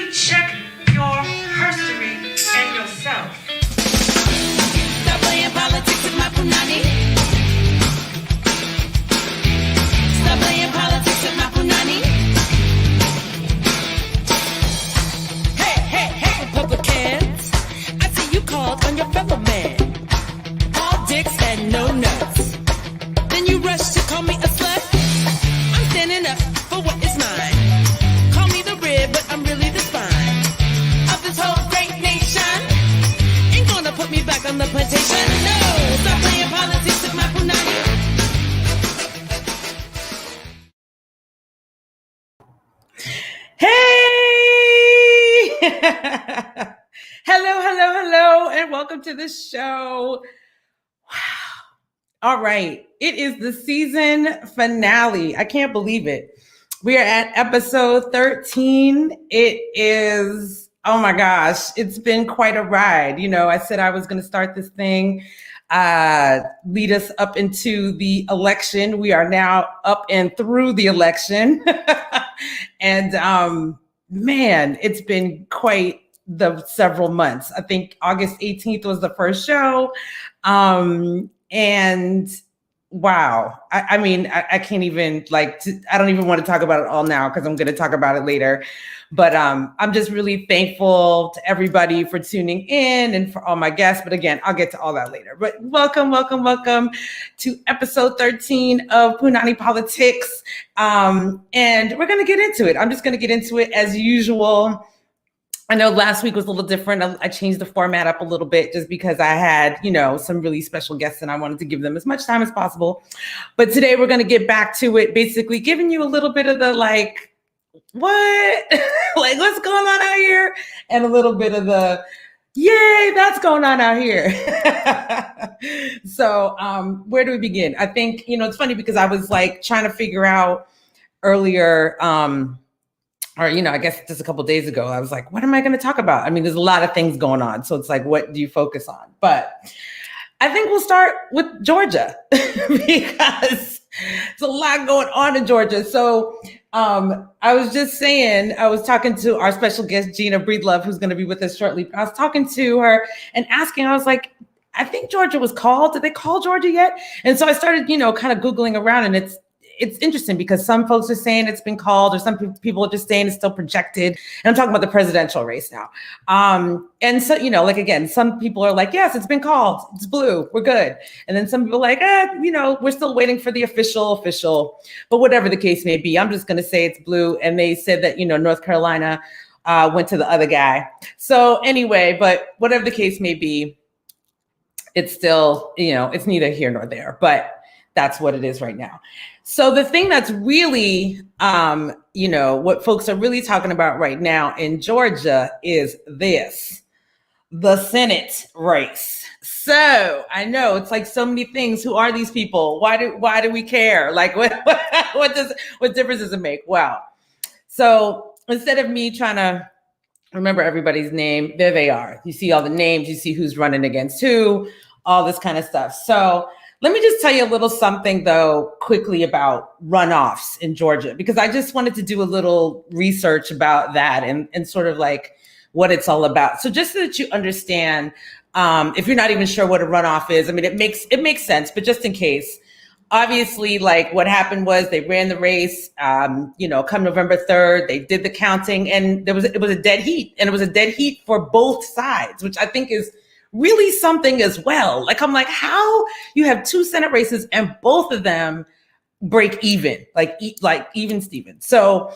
really check your history and yourself. Stop playing politics with my punani. Stop playing politics with my punani. Hey, hey, hey, Republicans. I see you called on your fellow man. All dicks and no nuts. Then you rush to call me a slut. I'm standing up for what is mine. Call me the rib, but I'm really the spine of this whole great nation. Ain't gonna put me back on the plantation. No, stop playing politics with my punani. Hey! hello, and welcome to the show. Wow. All right. It is the season finale. I can't believe it. We are at episode 13. It is, oh my gosh, it's been quite a ride. You know, I said I was going to start this thing, lead us up into the election. We are now up and through the election. And man, it's been quite the several months. I think August 18th was the first show. And wow, I mean, I can't even I don't even want to talk about it all now because I'm going to talk about it later. But I'm just really thankful to everybody for tuning in and for all my guests. But again, I'll get to all that later. But welcome to episode 13 of Punanny POLITXXX. And we're going to get into it. I'm just going to get into it as usual. I know last week was a little different. I changed the format up a little bit just because I had, you know, some really special guests and I wanted to give them as much time as possible. But today we're going to get back to it, basically giving you a little bit of the what? What's going on out here? And a little bit of the, yay, that's going on out here. So where do we begin? I think, you know, it's funny because I was trying to figure out earlier, or, you know, I guess just a couple of days ago, I was like, what am I going to talk about? I mean, there's a lot of things going on. So it's what do you focus on? But I think we'll start with Georgia because there's a lot going on in Georgia. So I was just saying, I was talking to our special guest, Gina Breedlove, who's going to be with us shortly. I was talking to her and asking, I was like, I think Georgia was called. Did they call Georgia yet? And so I started, you know, kind of Googling around, and it's interesting because some folks are saying it's been called, or some people are just saying it's still projected. And I'm talking about the presidential race now. And so, you know, again, some people are like, yes, it's been called. It's blue. We're good. And then some people are like, you know, we're still waiting for the official. But whatever the case may be, I'm just going to say it's blue. And they said that, you know, North Carolina went to the other guy. So anyway, but whatever the case may be, it's still, you know, it's neither here nor there. But that's what it is right now. So the thing that's really, you know, what folks are really talking about right now in Georgia is the Senate race. So I know it's so many things. Who are these people? Why do we care? What difference does it make? Well, so instead of me trying to remember everybody's name, there they are. You see all the names, you see who's running against who, all this kind of stuff. So let me just tell you a little something, though, quickly about runoffs in Georgia, because I just wanted to do a little research about that and sort of what it's all about. So just so that you understand, if you're not even sure what a runoff is, I mean, it makes sense, but just in case, obviously, what happened was they ran the race, you know, come November 3rd, they did the counting, and it was a dead heat, and it was a dead heat for both sides, which I think is really something as well. I'm how you have two Senate races and both of them break even, even Steven. So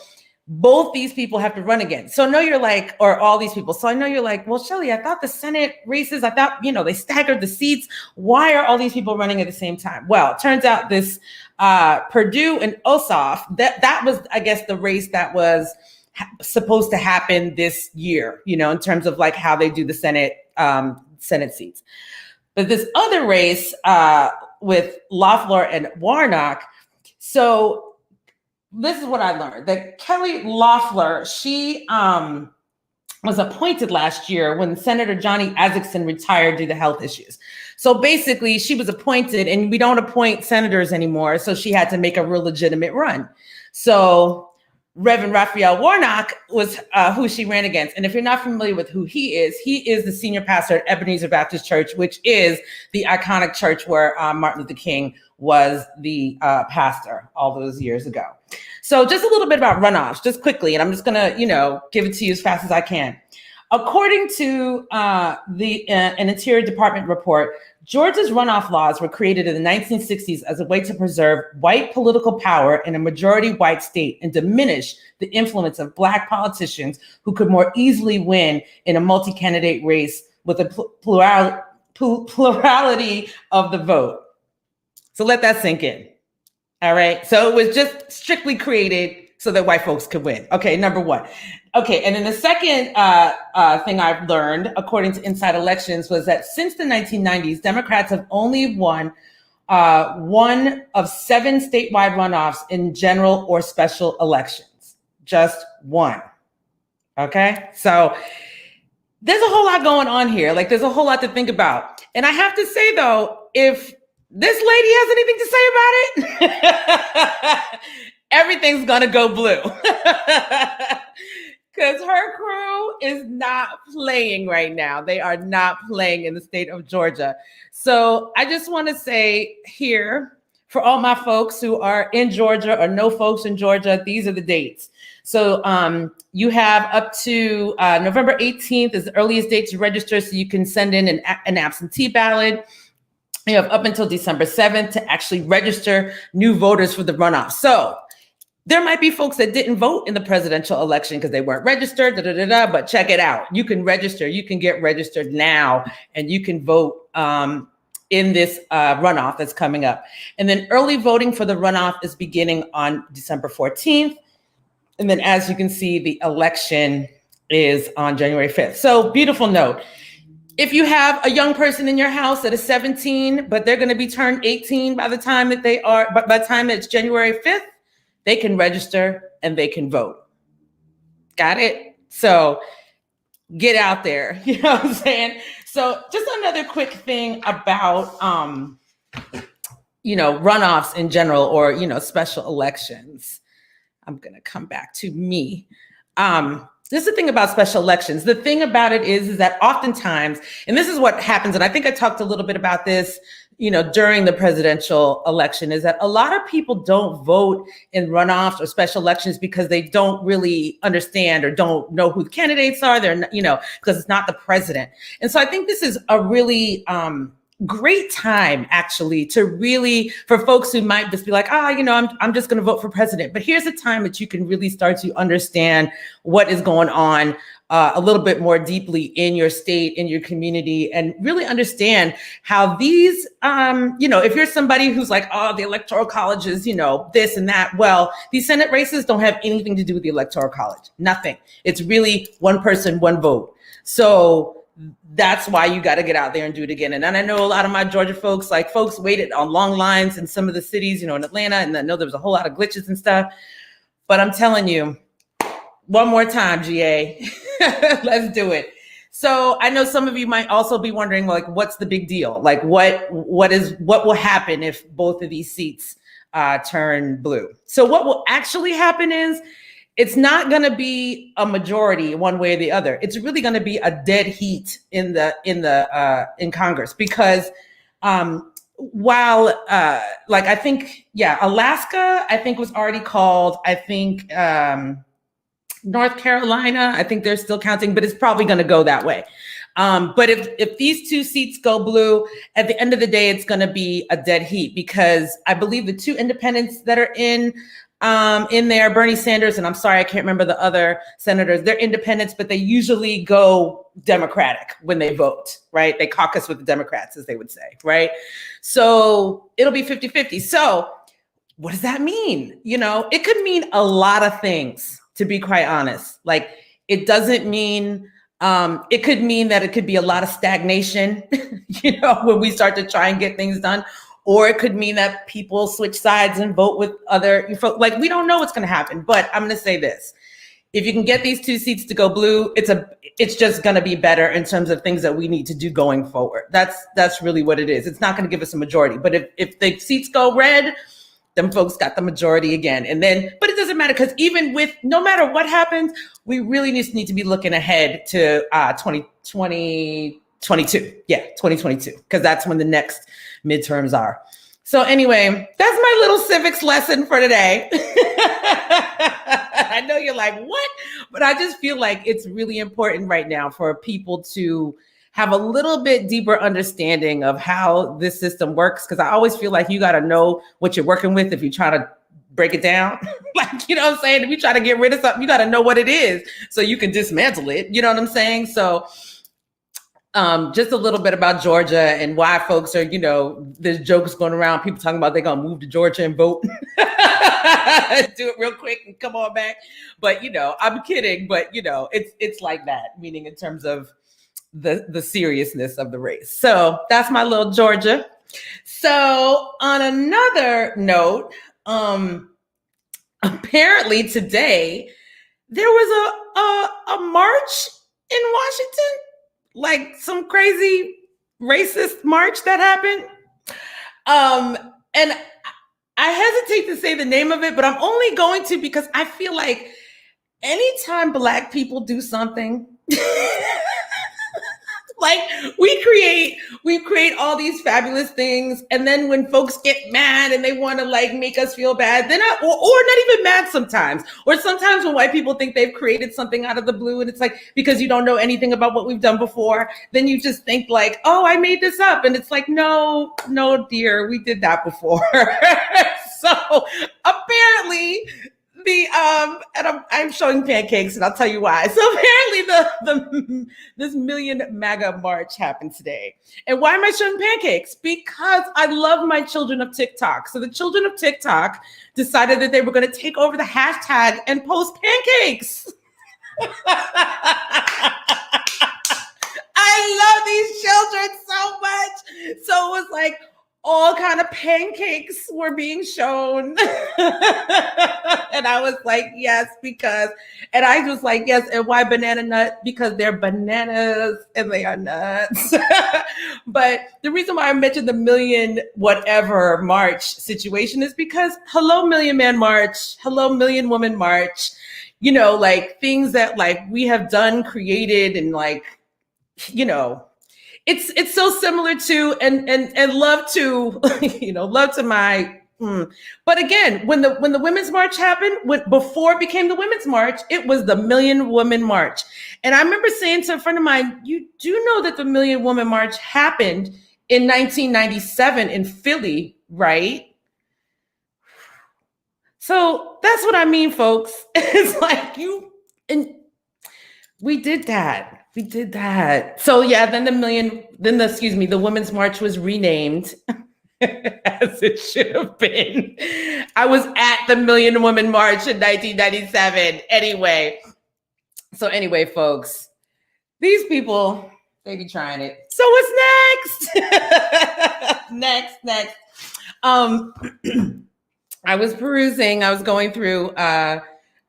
both these people have to run again. So I know you're or all these people. So I know you're well, Shelley, I thought the Senate races, you know, they staggered the seats. Why are all these people running at the same time? Well, it turns out this Perdue and Ossoff, that was, I guess, the race that was supposed to happen this year, you know, in terms of how they do the Senate seats. But this other race with Loeffler and Warnock, so this is what I learned, that Kelly Loeffler, she was appointed last year when Senator Johnny Isakson retired due to health issues. So basically she was appointed, and we don't appoint senators anymore, so she had to make a real legitimate run. So Reverend Raphael Warnock was who she ran against. And if you're not familiar with who he is the senior pastor at Ebenezer Baptist Church, which is the iconic church where Martin Luther King was the pastor all those years ago. So just a little bit about runoffs, just quickly, and I'm just gonna, give it to you as fast as I can. According to an Interior Department report, Georgia's runoff laws were created in the 1960s as a way to preserve white political power in a majority white state and diminish the influence of Black politicians who could more easily win in a multi-candidate race with a plurality of the vote. So let that sink in. All right. So it was just strictly created so that white folks could win. Okay, number one. Okay, and then the second thing I've learned, according to Inside Elections, was that since the 1990s, Democrats have only won one of 7 statewide runoffs in general or special elections. Just one. Okay, so there's a whole lot going on here. Like, there's a whole lot to think about. And I have to say, though, if this lady has anything to say about it, everything's gonna go blue. Because her crew is not playing right now. They are not playing in the state of Georgia. So I just want to say here, for all my folks who are in Georgia or no folks in Georgia, these are the dates. So you have up to November 18th is the earliest date to register, so you can send in an absentee ballot. You have up until December 7th to actually register new voters for the runoff. So there might be folks that didn't vote in the presidential election because they weren't registered, but check it out. You can register. You can get registered now, and you can vote in this runoff that's coming up. And then early voting for the runoff is beginning on December 14th. And then, as you can see, the election is on January 5th. So, beautiful note. If you have a young person in your house that is 17, but they're going to be turned 18 by the time that by the time it's January 5th, they can register and they can vote. Got it? So get out there. You know what I'm saying? So just another quick thing about, runoffs in general or, special elections. I'm going to come back to me. This is the thing about special elections. The thing about it is that oftentimes, and this is what happens, and I think I talked a little bit about this, during the presidential election, is that a lot of people don't vote in runoffs or special elections because they don't really understand or don't know who the candidates are. They're, because it's not the president. And so I think this is a really great time, actually, to really, for folks who might just be like, I'm just going to vote for president. But here's a time that you can really start to understand what is going on a little bit more deeply in your state, in your community, and really understand how these, if you're somebody who's like, the electoral college is, this and that. Well, these Senate races don't have anything to do with the electoral college. Nothing. It's really one person, one vote. So that's why you got to get out there and do it again. And then I know a lot of my Georgia folks waited on long lines in some of the cities, in Atlanta, and I know there was a whole lot of glitches and stuff. But I'm telling you, one more time, GA, let's do it. So I know some of you might also be wondering, what's the big deal? Like, what will happen if both of these seats turn blue? So what will actually happen is, it's not going to be a majority one way or the other. It's really going to be a dead heat in Congress because while I think Alaska was already called. I think North Carolina, I think they're still counting, but it's probably going to go that way. But if these 2 seats go blue, at the end of the day, it's going to be a dead heat because I believe the 2 independents that are in there, Bernie Sanders, and I'm sorry, I can't remember the other senators, they're independents, but they usually go Democratic when they vote, right? They caucus with the Democrats, as they would say, right? So it'll be 50-50. So what does that mean? It could mean a lot of things, to be quite honest. Like, it doesn't mean, it could mean that it could be a lot of stagnation, when we start to try and get things done. Or it could mean that people switch sides and vote with other, we don't know what's going to happen. But I'm going to say this. If you can get these 2 seats to go blue, it's just going to be better in terms of things that we need to do going forward. That's really what it is. It's not going to give us a majority. But if the seats go red, them folks got the majority again. And then, but it doesn't matter, because even with, no matter what happens, we really just need to be looking ahead to 2022. Yeah, 2022, because that's when the next midterms are. So anyway, that's my little civics lesson for today. I know you're like, what? But I just feel like it's really important right now for people to have a little bit deeper understanding of how this system works. Because I always feel like you got to know what you're working with if you try to break it down. Like, you know what I'm saying? If you try to get rid of something, you got to know what it is so you can dismantle it. You know what I'm saying? So just a little bit about Georgia and why folks are, you know, there's jokes going around, people talking about they're going to move to Georgia and vote. Do it real quick and come on back. But, you know, I'm kidding. But, you know, it's like that, meaning in terms of the seriousness of the race. So that's my little Georgia. So on another note, apparently today there was a march in Washington, like some crazy racist march that happened. And I hesitate to say the name of it, but I'm only going to because I feel like anytime Black people do something, like we create all these fabulous things, and then when folks get mad and they want to like make us feel bad, then or not even mad sometimes, or sometimes when white people think they've created something out of the blue, and it's like because you don't know anything about what we've done before, then you just think like, oh, I made this up, and it's like, no, dear, we did that before. So apparently. And I'm showing pancakes, and I'll tell you why. So apparently this Million MAGA March happened today. And why am I showing pancakes? Because I love my children of TikTok. So the children of TikTok decided that they were going to take over the hashtag and post pancakes. I love these children so much. So it was like, all kind of pancakes were being shown. And I was like, yes, because, and I was like, yes, and why banana nut? Because they're bananas and they are nuts. But the reason why I mentioned the Million Whatever March situation is because hello, Million Man March, hello, Million Woman March, you know, like things that like we have done, created, and like, you know, it's so similar to and love to, you know, love to my. But again, when the Women's March happened, before it became the Women's March, it was the Million Woman March. And I remember saying to a friend of mine, you do know that the Million Woman March happened in 1997 in Philly, right? So that's what I mean, folks. It's like and we did that. We did that. So yeah, then the Women's March was renamed as it should have been. I was at the Million Woman March in 1997. Anyway, folks, these people, they be trying it. So what's next? Next. I was going through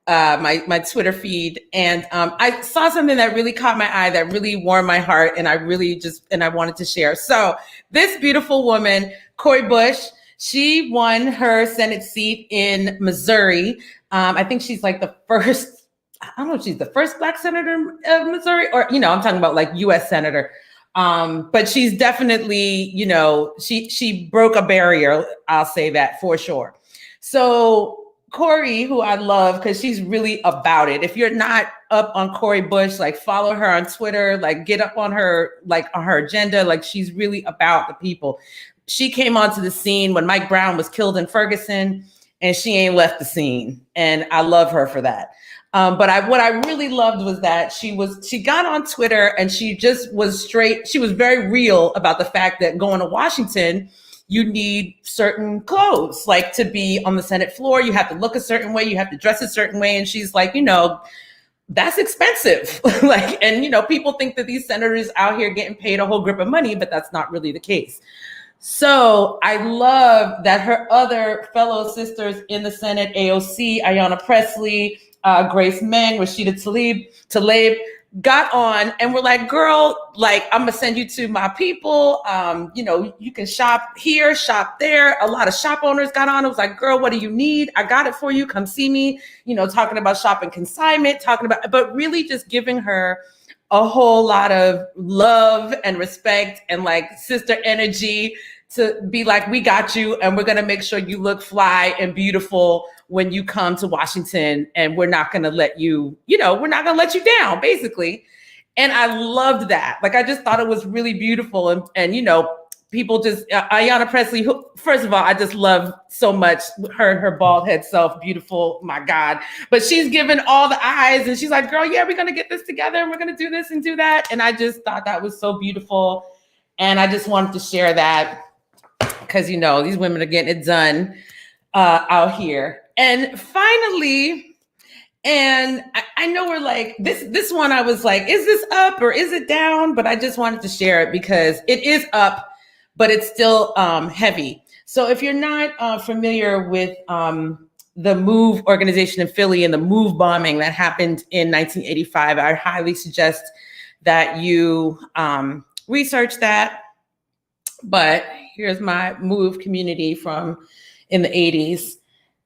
my Twitter feed, and I saw something that really caught my eye, that really warmed my heart, and I wanted to share. So this beautiful woman, Cori Bush, she won her Senate seat in Missouri. I think she's like the first, I don't know if she's the first Black senator of Missouri, or, you know, I'm talking about like US senator. But she's definitely, you know, she broke a barrier. I'll say that for sure. So Cori, who I love because she's really about it. If you're not up on Cori Bush, like follow her on Twitter, like get up on her, like on her agenda. Like she's really about the people. She came onto the scene when Mike Brown was killed in Ferguson, and she ain't left the scene. And I love her for that. But what I really loved was that she got on Twitter and she just was straight. She was very real about the fact that going to Washington, you need certain clothes, like to be on the Senate floor. You have to look a certain way. You have to dress a certain way. And she's like, you know, that's expensive. Like, and, you know, people think that these senators out here getting paid a whole grip of money, but that's not really the case. So I love that her other fellow sisters in the Senate, AOC, Ayanna Pressley, Grace Meng, Rashida Tlaib, got on and we're like, girl, like, I'm gonna send you to my people. You can shop here, shop there. A lot of shop owners got on. It was like, girl, what do you need? I got it for you. Come see me. Talking about shopping consignment, but really just giving her a whole lot of love and respect and like sister energy to be like, we got you, and we're gonna make sure you look fly and beautiful when you come to Washington, and we're not gonna let you, we're not gonna let you down, basically. And I loved that. Like, I just thought it was really beautiful. And people just, Ayanna Presley, who, first of all, I just love so much her bald head self, beautiful, my God. But she's given all the eyes, and she's like, girl, yeah, we're gonna get this together, and we're gonna do this and do that. And I just thought that was so beautiful. And I just wanted to share that, because these women are getting it done out here. And finally, and I know we're like, this one, I was like, is this up or is it down? But I just wanted to share it because it is up, but it's still heavy. So if you're not familiar with the MOVE organization in Philly and the MOVE bombing that happened in 1985, I highly suggest that you research that. But here's my MOVE community from in the 80s.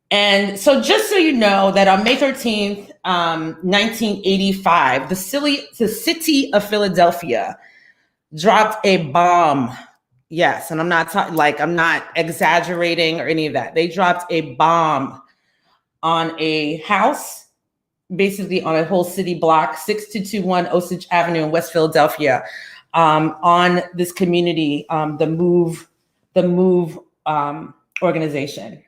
And so just so you know that on May 13th, 1985, the city of Philadelphia dropped a bomb. Yes, and I'm not I'm not exaggerating or any of that. They dropped a bomb on a house, basically on a whole city block, 6221 Osage Avenue in West Philadelphia. On this community, the MOVE organization.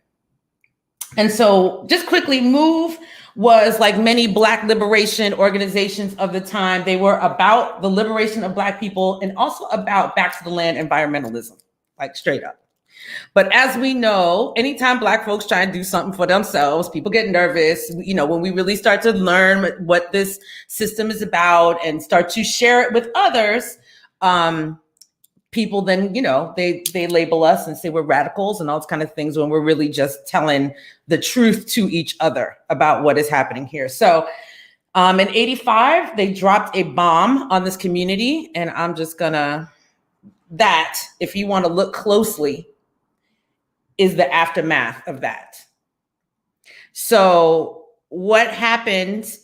And so just quickly, MOVE was like many Black liberation organizations of the time. They were about the liberation of Black people and also about back to the land environmentalism, like straight up. But as we know, anytime Black folks try and do something for themselves, people get nervous. When we really start to learn what this system is about and start to share it with others, people then, they label us and say we're radicals and all those kind of things, when we're really just telling the truth to each other about what is happening here. So in 85, they dropped a bomb on this community, and I'm just that, if you want to look closely, is the aftermath of that. So what happened,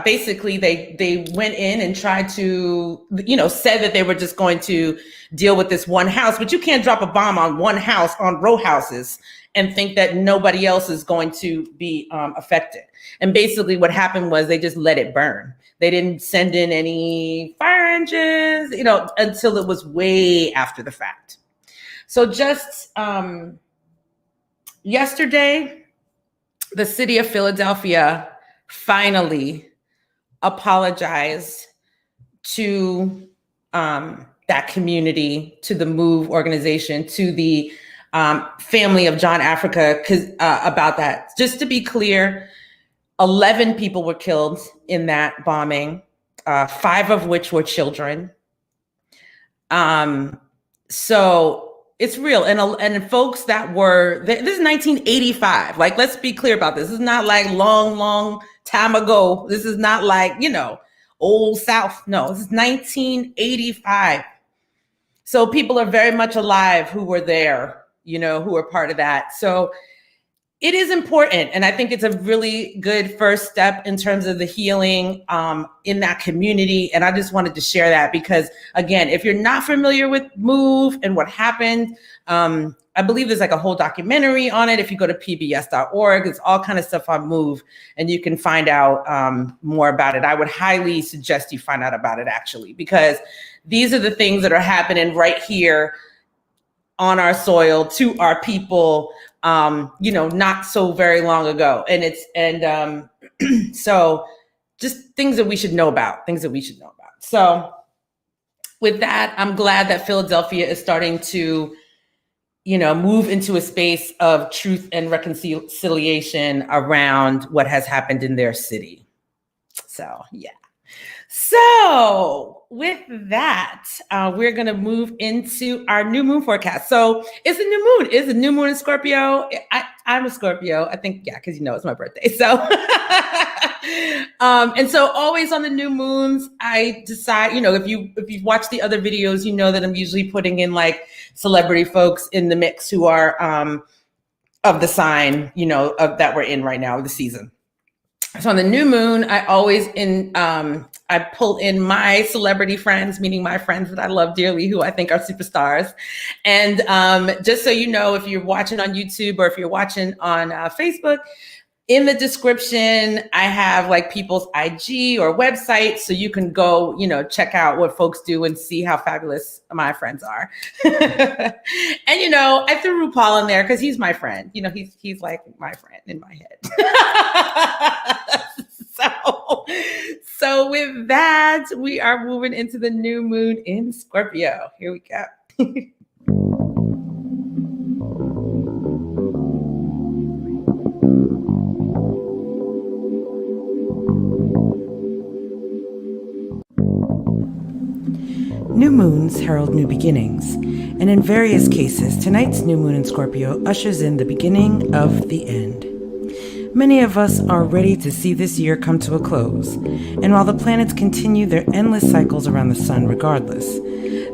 basically they went in and tried to, said that they were just going to deal with this one house, but you can't drop a bomb on one house, on row houses, and think that nobody else is going to be affected. And basically what happened was they just let it burn. They didn't send in any fire engines, until it was way after the fact. So just yesterday, the city of Philadelphia finally apologized to that community, to the MOVE organization, to the family of John Africa, about that. Just to be clear, 11 people were killed in that bombing, 5 of which were children. So it's real. And folks that were, this is 1985. Like, let's be clear about this. This is not like long time ago. This is not like, old South. No, this is 1985. So people are very much alive who were there, who were part of that. So it is important. And I think it's a really good first step in terms of the healing in that community. And I just wanted to share that because, again, if you're not familiar with MOVE and what happened, I believe there's like a whole documentary on it. If you go to pbs.org, there's all kind of stuff on MOVE, and you can find out more about it. I would highly suggest you find out about it, actually, because these are the things that are happening right here on our soil to our people, not so very long ago. And so just things that we should know about, So with that, I'm glad that Philadelphia is starting to, move into a space of truth and reconciliation around what has happened in their city. So, yeah. So with that, we're going to move into our new moon forecast. So it's a new moon. It's a new moon in Scorpio. I'm a Scorpio. I think, yeah, because it's my birthday. So And so always on the new moons, I decide, if you've watched the other videos, you know that I'm usually putting in like celebrity folks in the mix who are of the sign, of that we're in right now, the season. So on the new moon, I always I pull in my celebrity friends, meaning my friends that I love dearly, who I think are superstars. And just so you know, if you're watching on YouTube or if you're watching on Facebook, in the description, I have like people's IG or website, so you can go, check out what folks do and see how fabulous my friends are. And I threw RuPaul in there because he's my friend. He's like my friend in my head. So with that, we are moving into the new moon in Scorpio. Here we go. New moons herald new beginnings, and in various cases, tonight's new moon in Scorpio ushers in the beginning of the end. Many of us are ready to see this year come to a close, and while the planets continue their endless cycles around the sun regardless,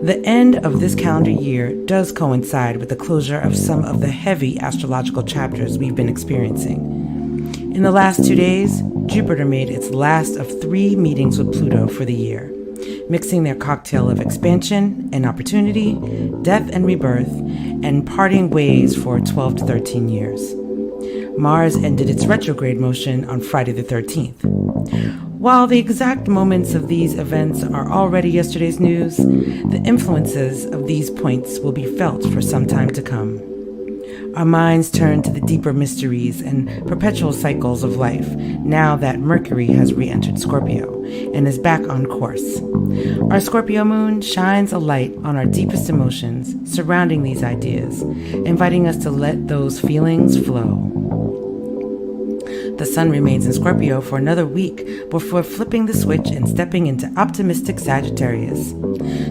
the end of this calendar year does coincide with the closure of some of the heavy astrological chapters we've been experiencing. In the last 2 days, Jupiter made its last of 3 meetings with Pluto for the year, mixing their cocktail of expansion and opportunity, death and rebirth, and parting ways for 12 to 13 years. Mars ended its retrograde motion on Friday the 13th. While the exact moments of these events are already yesterday's news, the influences of these points will be felt for some time to come. Our minds turn to the deeper mysteries and perpetual cycles of life now that Mercury has re-entered Scorpio and is back on course. Our Scorpio moon shines a light on our deepest emotions surrounding these ideas, inviting us to let those feelings flow. The sun remains in Scorpio for another week before flipping the switch and stepping into optimistic Sagittarius.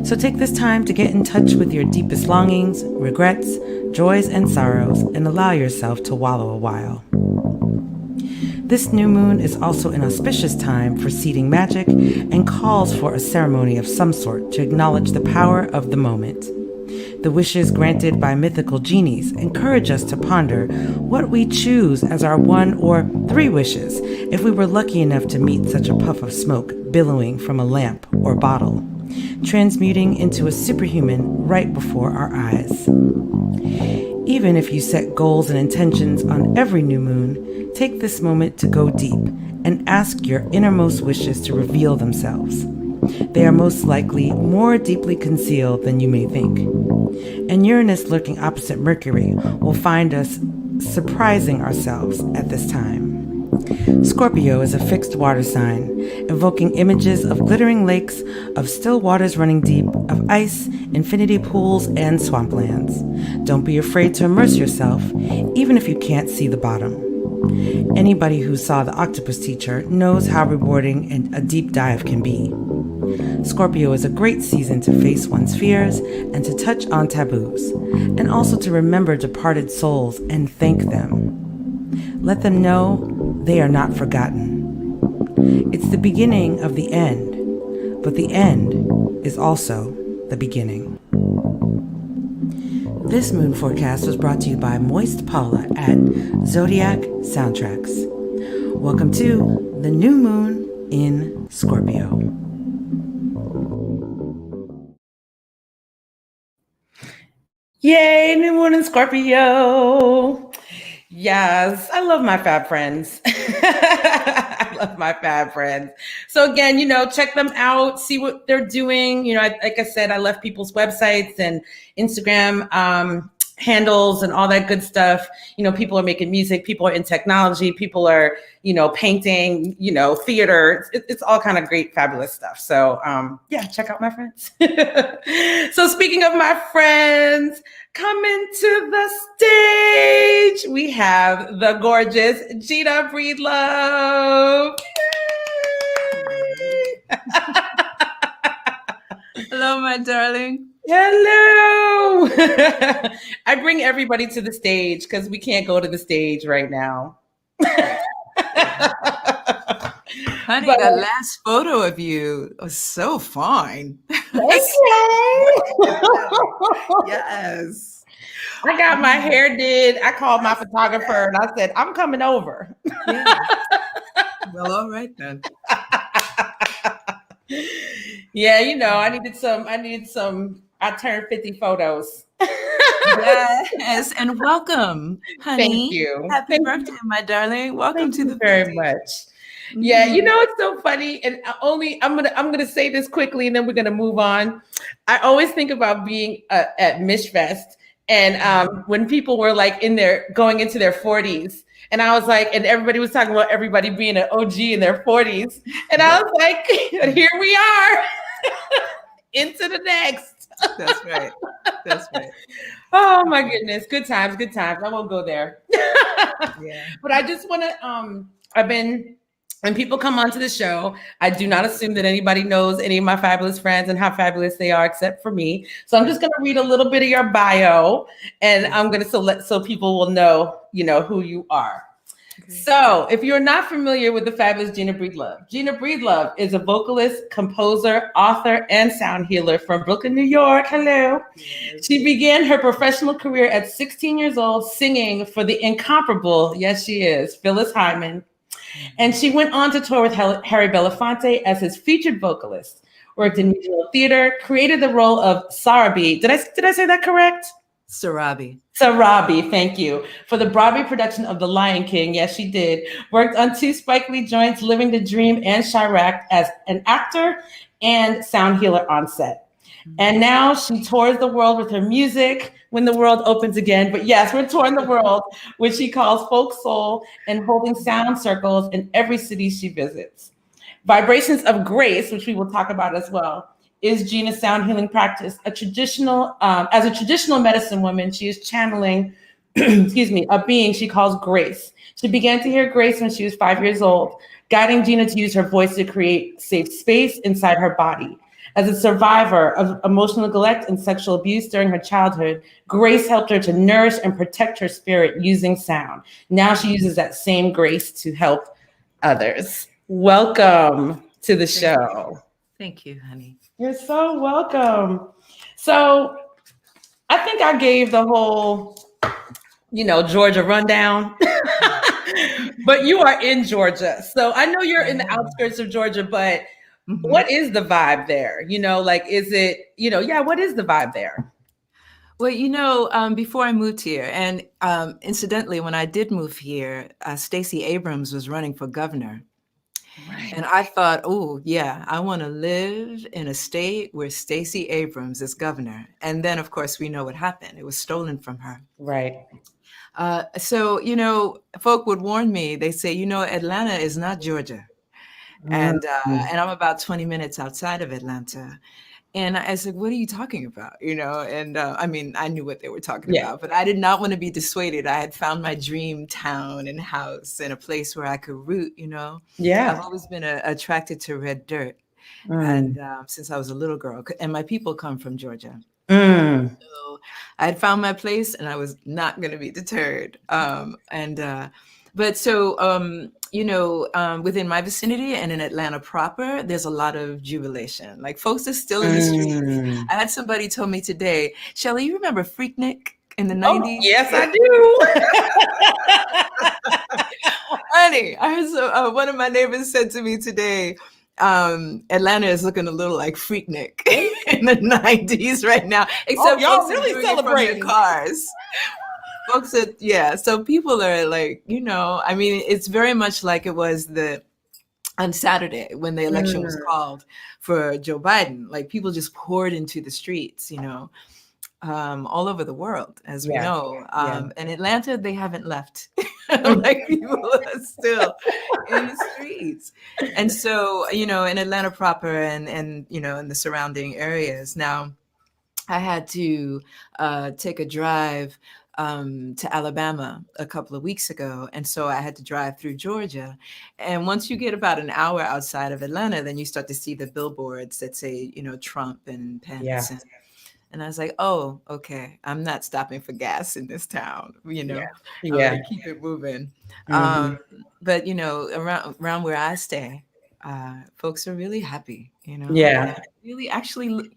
So take this time to get in touch with your deepest longings, regrets, joys, and sorrows, and allow yourself to wallow a while. This new moon is also an auspicious time for seeding magic and calls for a ceremony of some sort to acknowledge the power of the moment. The wishes granted by mythical genies encourage us to ponder what we choose as our 1 or 3 wishes if we were lucky enough to meet such a puff of smoke billowing from a lamp or bottle, transmuting into a superhuman right before our eyes. Even if you set goals and intentions on every new moon, take this moment to go deep and ask your innermost wishes to reveal themselves. They are most likely more deeply concealed than you may think. And Uranus lurking opposite Mercury will find us surprising ourselves at this time. Scorpio is a fixed water sign, evoking images of glittering lakes, of still waters running deep, of ice, infinity pools, and swamplands. Don't be afraid to immerse yourself, even if you can't see the bottom. Anybody who saw The Octopus Teacher knows how rewarding a deep dive can be. Scorpio is a great season to face one's fears and to touch on taboos, and also to remember departed souls and thank them. Let them know they are not forgotten. It's the beginning of the end, but the end is also the beginning. This moon forecast was brought to you by Moist Paula at Zodiac Soundtracks. Welcome to the new moon in Scorpio. Yay, new moon in Scorpio. Yes, I love my fab friends. I love my fab friends. So again, check them out, see what they're doing. Like I said, I left people's websites and Instagram handles and all that good stuff. People are making music, people are in technology, people are, painting, theater. It's all kind of great, fabulous stuff. So yeah, check out my friends. So speaking of my friends, coming to the stage, we have the gorgeous Gina Breedlove. Hello, my darling. Hello. I bring everybody to the stage because we can't go to the stage right now. Honey, But that last photo of you was so fine. thank you. Yes. I got my hair did. I called my photographer and I said, I'm coming over. Yeah. Well, all right then. Yeah, I needed some. I turned 50 photos. Yes, and welcome, honey. Thank you. Happy birthday, my darling. Welcome to the very 50s. much. Yeah, it's so funny, and I'm gonna say this quickly, and then we're gonna move on. I always think about being at Mishfest, and when people were like going into their 40s, and I was like, and everybody was talking about everybody being an OG in their 40s, and I was like, here we are, into the next. That's right. That's right. Oh my goodness, good times, good times. I won't go there. Yeah. But I just want to. When people come onto the show, I do not assume that anybody knows any of my fabulous friends and how fabulous they are, except for me. So I'm just going to read a little bit of your bio, and I'm going to so people will know, who you are. Okay. So if you're not familiar with the fabulous Gina Breedlove, Gina Breedlove is a vocalist, composer, author, and sound healer from Brooklyn, New York. Hello. Yes. She began her professional career at 16 years old, singing for the incomparable, yes, she is, Phyllis Hyman. And she went on to tour with Harry Belafonte as his featured vocalist, worked in musical theater, created the role of Sarabi. Did I say that correct? Sarabi, thank you. For the Broadway production of The Lion King, yes, she did. Worked on 2 Spike Lee joints, Living the Dream and Chirac, as an actor and sound healer on set. And now she tours the world with her music when the world opens again. But yes, we're touring the world, which she calls folk soul, and holding sound circles in every city she visits. Vibrations of Grace, which we will talk about as well, is Gina's sound healing practice. As a traditional medicine woman, she is channeling, a being she calls Grace. She began to hear Grace when she was 5 years old, guiding Gina to use her voice to create safe space inside her body. As a survivor of emotional neglect and sexual abuse during her childhood, Grace helped her to nourish and protect her spirit using sound. Now she uses that same grace to help others. Welcome to the show. Thank you, honey. You're so welcome. So I think I gave the whole, Georgia rundown, but you are in Georgia. So I know you're in the outskirts of Georgia, but what is the vibe there? Is it, what is the vibe there? Well, before I moved here, and incidentally, when I did move here, Stacey Abrams was running for governor. Right. And I thought, oh, yeah, I want to live in a state where Stacey Abrams is governor. And then, of course, we know what happened. It was stolen from her. Right. So, folk would warn me. They say, Atlanta is not Georgia. And I'm about 20 minutes outside of Atlanta. And I said, what are you talking about? And I knew what they were talking about, but I did not want to be dissuaded. I had found my dream town and house and a place where I could root, Yeah. I've always been attracted to red dirt. And since I was a little girl, and my people come from Georgia. So I had found my place and I was not going to be deterred. Within my vicinity and in Atlanta proper, there's a lot of jubilation. Like folks are still in the streets. I had somebody tell me today, Shelley, you remember Freaknik in the 90s? Yes, I do. Honey, I heard one of my neighbors said to me today, Atlanta is looking a little like Freaknik in the 90s right now. Except y'all really celebrating cars. Folks said, yeah. So people are like, it's very much like it was on Saturday when the election was called for Joe Biden. Like people just poured into the streets, all over the world, as we know. In Atlanta, they haven't left. Like people are still in the streets. And so, in Atlanta proper and in the surrounding areas. Now, I had to take a drive to Alabama a couple of weeks ago. And so I had to drive through Georgia. And once you get about an hour outside of Atlanta, then you start to see the billboards that say, Trump and Pence. Yeah. And I was like, oh, okay, I'm not stopping for gas in this town, keep it moving. But, around where I stay, folks are really happy, Yeah. really actually,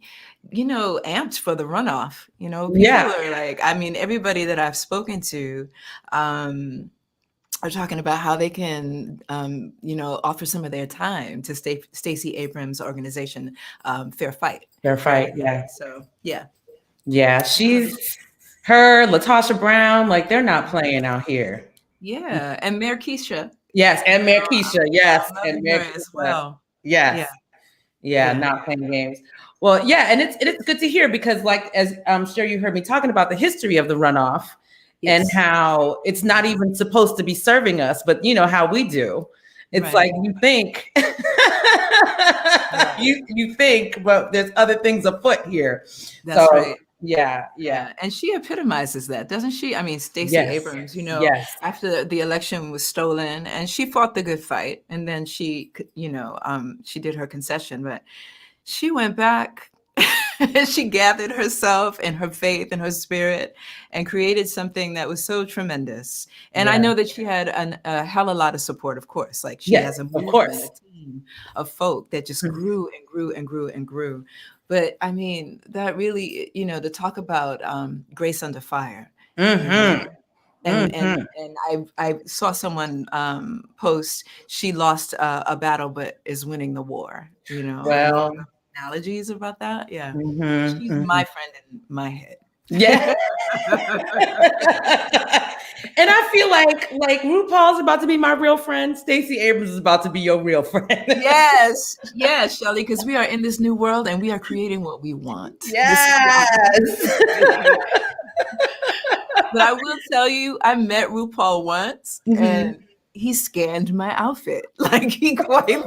amped for the runoff. People Yeah. are like, I mean, everybody that I've spoken to, are talking about how they can, offer some of their time to Stacey Abrams' organization, Fair Fight. Fair Fight. Yeah. So, yeah. Yeah. Her, Latasha Brown, like they're not playing out here. Yeah. And Mayor Keisha. Yes. And Mayor Keisha. Yes. And Mayor Keisha as well. Yes. Yeah. Not playing games. Well, yeah. And it's good to hear because like, as I'm sure you heard me talking about the history of the runoff. Yes. And how it's not even supposed to be serving us, but how we do. It's right. Like you think, you think, but there's other things afoot here. That's right. Yeah. And she epitomizes that, doesn't she? I mean, Stacey Abrams, after the election was stolen, and she fought the good fight, and then she did her concession, but she went back. She gathered herself and her faith and her spirit and created something that was so tremendous. And I know that she had a hell of a lot of support, of course. Like she has a movement, a team of folk that just grew and grew and grew and grew. But I mean, that really, to talk about grace under fire. Mm-hmm. And I saw someone post, she lost a battle, but is winning the war, Well, analogies about that. Yeah. Mm-hmm, she's my friend in my head. Yeah. And I feel like RuPaul's about to be my real friend. Stacey Abrams is about to be your real friend. Yes, Shelley, because we are in this new world and we are creating what we want. Yes. But I will tell you, I met RuPaul once and he scanned my outfit. Like he quite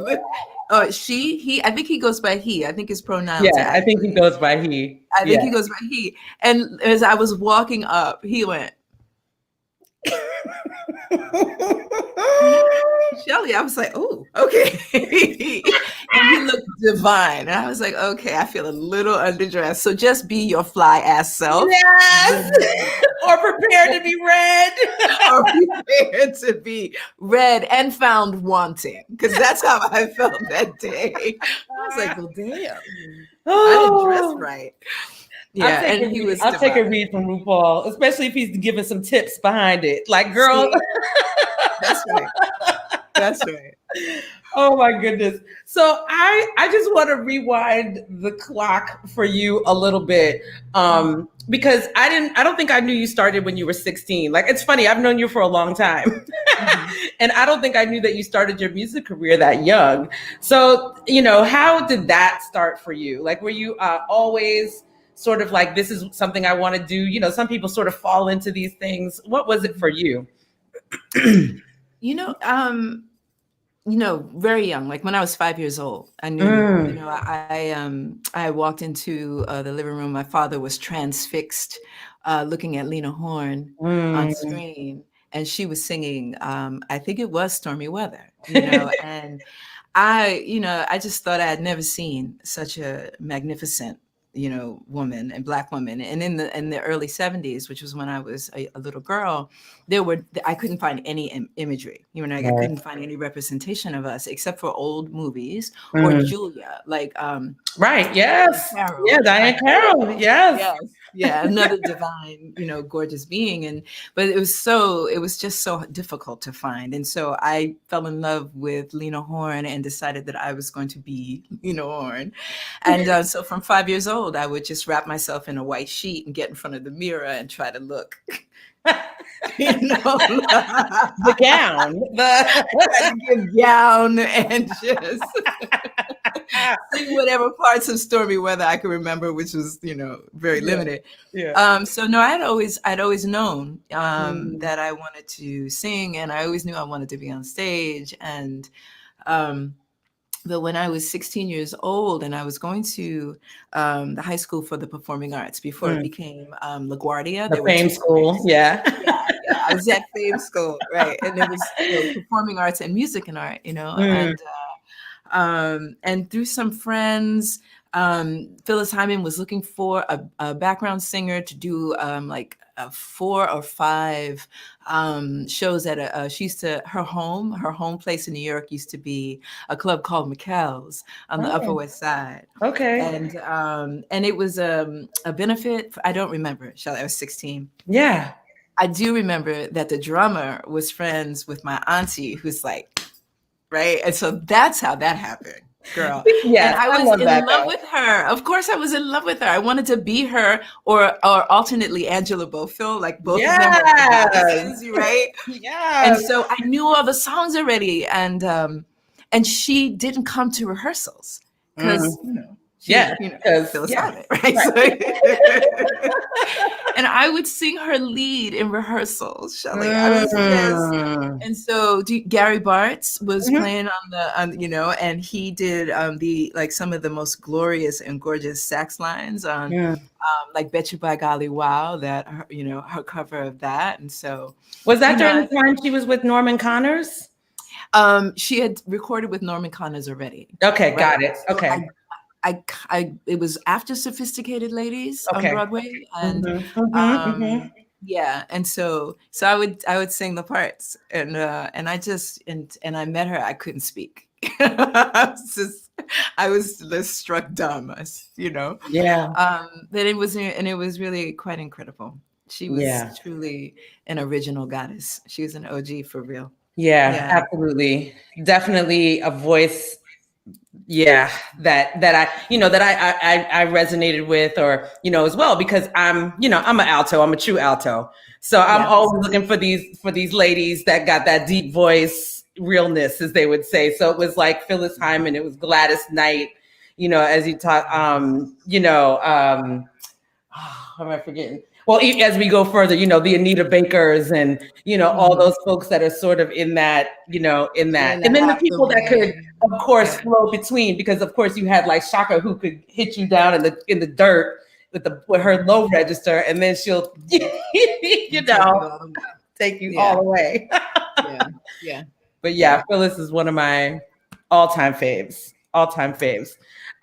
he, I think he goes by he. I think his pronouns. Yeah, I think he goes by he. I think he goes by he. And as I was walking up, he went, Shelley, I was like, oh, okay. And he looked divine. And I was like, okay, I feel a little underdressed. So just be your fly ass self. Yes. Or prepare to be read. Or prepare to be read and found wanting. Because that's how I felt that day. I was like, well, damn. I didn't dress right. Yeah, I'll take a read from RuPaul, especially if he's giving some tips behind it. Like, girl. That's right. That's right. Oh my goodness. So I just want to rewind the clock for you a little bit. Because I don't think I knew you started when you were 16. Like, it's funny, I've known you for a long time. And I don't think I knew that you started your music career that young. So, how did that start for you? Like, were you always sort of like, this is something I want to do? Some people sort of fall into these things. What was it for you? Very young, like when I was 5 years old, I knew, I walked into the living room. My father was transfixed, looking at Lena Horne on screen, and she was singing, I think it was Stormy Weather, and I just thought I had never seen such a magnificent woman and Black woman. And in the early 70s, which was when I was a little girl, I couldn't find any imagery. I couldn't find any representation of us except for old movies or Julia, like right. Yes. Carol. Yeah, Diane Carroll. Yes. Yeah, another divine, gorgeous being. But it was just so difficult to find. And so I fell in love with Lena Horne and decided that I was going to be Lena Horne. And so from 5 years old, I would just wrap myself in a white sheet and get in front of the mirror and try to look. The gown. The gown and just sing whatever parts of Stormy Weather I could remember, which was, very limited. Yeah. So no, I'd always known that I wanted to sing, and I always knew I wanted to be on stage. And but when I was 16 years old and I was going to the high school for the performing arts before it became LaGuardia. The Fame School, yeah. I was at Fame School, right? And it was performing arts and music and art, and through some friends, Phyllis Hyman was looking for a background singer to do like 4 or 5 shows at her home place in New York used to be a club called McKell's on the Upper West Side. Okay. And it was a benefit. I don't remember, Shelley. I was 16. Yeah. I do remember that the drummer was friends with my auntie, who's like, right? And so that's how that happened, girl. Yeah, and I was in love with her. Of course, I was in love with her. I wanted to be her, or alternately Angela Bofill, like both of them were goddesses, right? Yeah. And so I knew all the songs already, and she didn't come to rehearsals because Phyllis Hyman, right? So, and I would sing her lead in rehearsals, Shelley. I was and so Gary Bartz was playing on the and he did some of the most glorious and gorgeous sax lines on like Bet You By Golly Wow, that her cover of that. And so was that during the time she was with Norman Connors? She had recorded with Norman Connors already. Okay, right? got it. Okay. So it was after Sophisticated Ladies on Broadway, and and so I would sing the parts, and I just and I met her. I couldn't speak. I was just struck dumb, Yeah. But it was really quite incredible. She was truly an original goddess. She was an OG for real. Yeah, absolutely, definitely a voice. Yeah, that I resonated with, or as well, because I'm an alto, I'm a true alto, so I'm always looking for these ladies that got that deep voice realness, as they would say. So it was like Phyllis Hyman, it was Gladys Knight, as you talk, how am I forgetting? Well, as we go further, the Anita Bakers and, all those folks that are sort of in that, and then the people that could, of course, flow between, because of course you had like Shaka, who could hit you down in the dirt with her low register, and then she'll, take you all the way. But Phyllis is one of my all-time faves.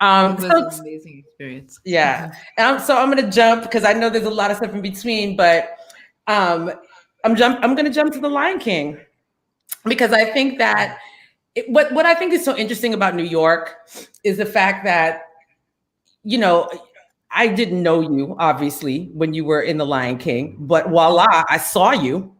It was an amazing experience. Yeah. So I'm going to jump, because I know there's a lot of stuff in between, but I'm going to jump to The Lion King, because I think that what I think is so interesting about New York is the fact that, I didn't know you, obviously, when you were in The Lion King, but voila, I saw you.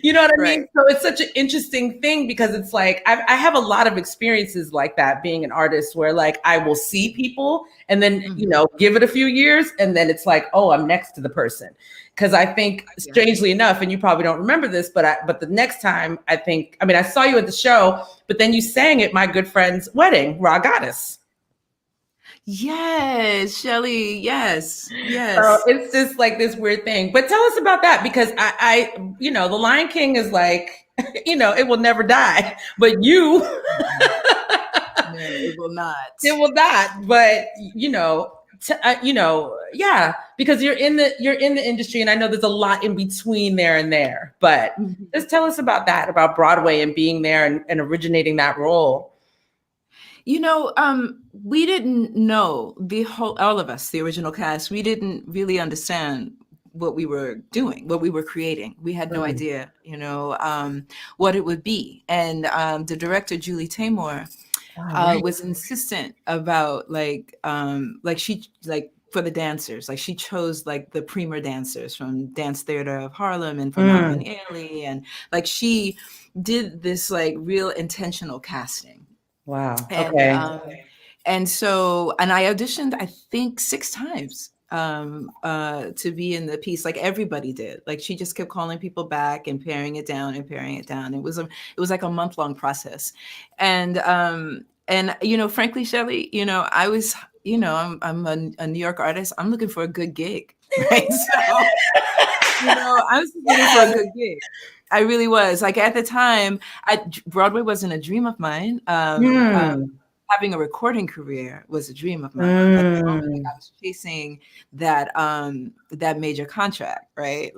You know what I mean? So it's such an interesting thing, because it's like I have a lot of experiences like that being an artist, where like I will see people and then give it a few years, and then it's like, oh, I'm next to the person. Because I think, strangely enough, and you probably don't remember this, but the next time I saw you at the show, but then you sang at my good friend's wedding, Raw Goddess. Yes, Shelley. Yes. So it's just like this weird thing. But tell us about that, because I The Lion King is like, it will never die. But you, no, it will not. It will not. But because you're in the industry, and I know there's a lot in between there and there. But just tell us about that, about Broadway and being there and originating that role. We didn't know all of us, the original cast, we didn't really understand what we were doing, what we were creating. We had no idea, what it would be. And the director, Julie Taymor, was insistent about for the dancers, like she chose like the premier dancers from Dance Theater of Harlem and from Alvin Ailey. And like she did this like real intentional casting. Wow. And, Okay. And I auditioned, I think 6 times to be in the piece, like everybody did. Like she just kept calling people back and paring it down. It was like a month-long process. And frankly, Shelley, I was, I'm a New York artist. I'm looking for a good gig, right? So, I was looking for a good gig. I really was. Like at the time, Broadway wasn't a dream of mine. having a recording career was a dream of mine. Like, the moment, like, I was chasing that that major contract, right?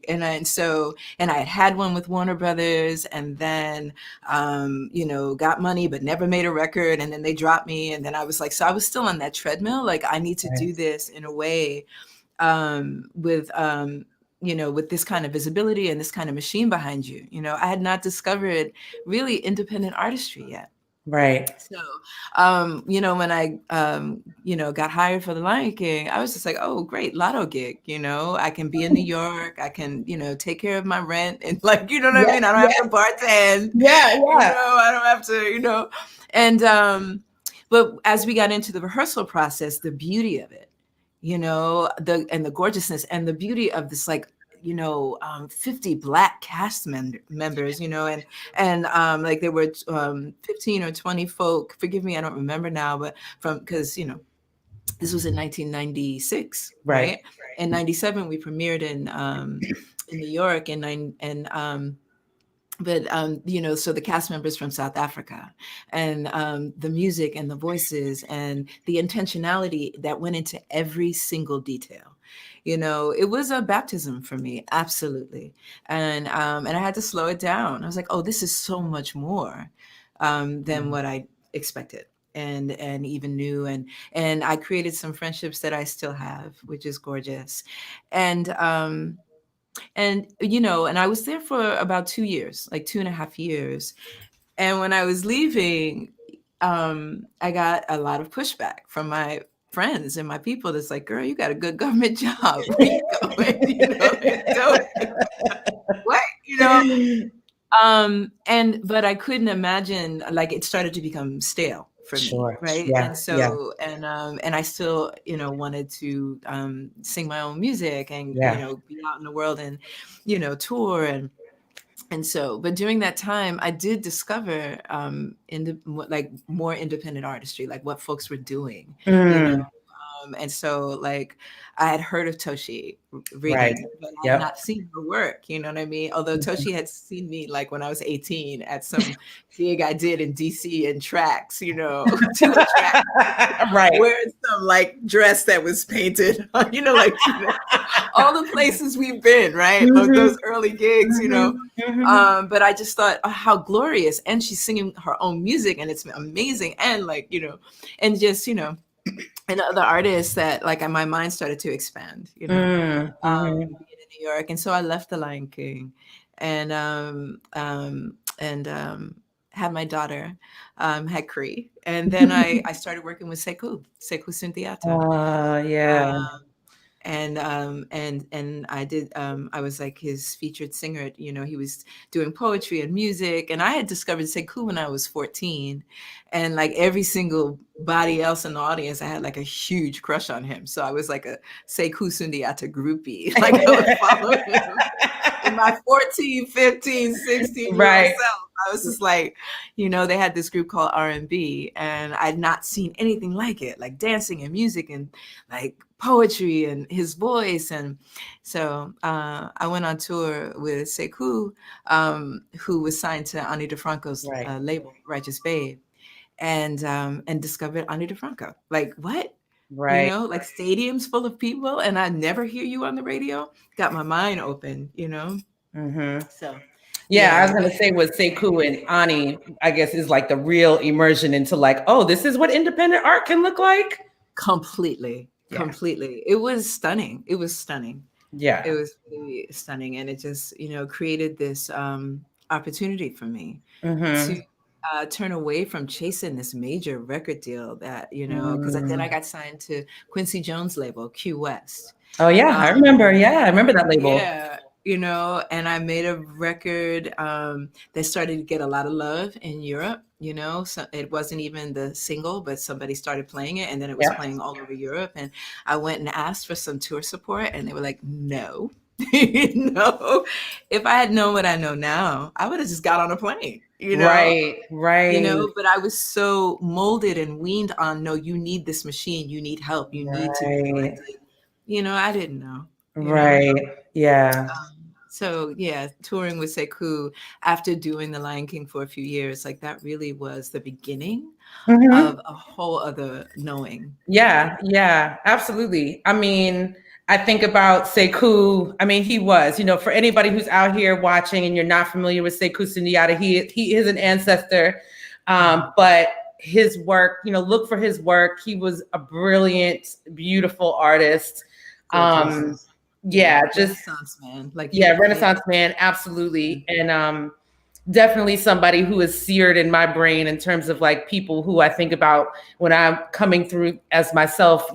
And I had one with Warner Brothers, and then got money but never made a record, and then they dropped me, and then I was like, so I was still on that treadmill. Like, I need to do this in a way with this kind of visibility and this kind of machine behind you. I had not discovered really independent artistry yet. Right. So, when I, got hired for The Lion King, I was just like, oh, great, lotto gig. I can be in New York. I can, take care of my rent, and like, you know what I mean? I don't have to bartend. Yeah. I don't have to, and, but as we got into the rehearsal process, the beauty of it, the gorgeousness and the beauty of this, like, 50 Black cast members, and like there were 15 or 20 folk. Forgive me, I don't remember now, but because this was in 1996, right? In 97, we premiered in New York, so the cast members from South Africa, and the music and the voices and the intentionality that went into every single detail. It was a baptism for me, absolutely. And I had to slow it down. I was like, oh, this is so much more than what I expected and even knew. And I created some friendships that I still have, which is gorgeous. And I was there for about 2 years, like 2.5 years. And when I was leaving, I got a lot of pushback from my friends and my people that's like, girl, you got a good government job. Where you going? What? But I couldn't imagine, like, it started to become stale for me, right? Yeah. And so, and I still, wanted to sing my own music and, be out in the world and, tour and so, but during that time, I did discover more independent artistry, like what folks were doing, and so, like, I had heard of Toshi Regan, but I had not seen her work, you know what I mean? Although Toshi had seen me, like, when I was 18 at some gig I did in DC in tracks, to the track, wearing some, like, dress that was painted, all the places we've been, right? Those early gigs, but I just thought, oh, how glorious. And she's singing her own music, and it's amazing. And, like, and just, and other artists that, like, my mind started to expand, in New York. And so I left The Lion King and had my daughter, had Cree. And then I started working with Sekou Sundiata. And I did, I was like his featured singer. He was doing poetry and music, and I had discovered Sekou when I was 14, and like every single body else in the audience, I had like a huge crush on him. So I was like a Sekou Sundiata groupie. Like, I would follow him in my 14, 15, 16 year old self. I was just like, they had this group called R&B, and I'd not seen anything like it, like dancing and music and like poetry and his voice. And so I went on tour with Sekou, who was signed to Ani DeFranco's label, Righteous Babe, and discovered Ani DeFranco. Like, what? Right. Like stadiums full of people, and I never hear you on the radio. Got my mind open, So. Yeah, I was going to say with Sekou and Ani, I guess, is like the real immersion into like, oh, this is what independent art can look like. Completely. It was stunning. Yeah. It was really stunning. And it just, created this opportunity for me to turn away from chasing this major record deal that, because then I got signed to Quincy Jones' label, Q West. Oh, yeah, I remember. Yeah, I remember that label. Yeah. And I made a record that started to get a lot of love in Europe. So it wasn't even the single, but somebody started playing it, and then it was playing all over Europe. And I went and asked for some tour support, and they were like, no. If I had known what I know now, I would have just got on a plane. Right. But I was so molded and weaned on, no, you need this machine, you need help, you need to be elected. I didn't know. Yeah. So yeah, touring with Sekou after doing The Lion King for a few years, like that really was the beginning of a whole other knowing. Yeah, yeah, absolutely. I mean, I think about Sekou. I mean, he was, for anybody who's out here watching and you're not familiar with Sekou Sundiata, he is an ancestor. But his work, look for his work. He was a brilliant, beautiful artist. Renaissance man. Renaissance man, absolutely. And definitely somebody who is seared in my brain in terms of like people who I think about when I'm coming through as myself,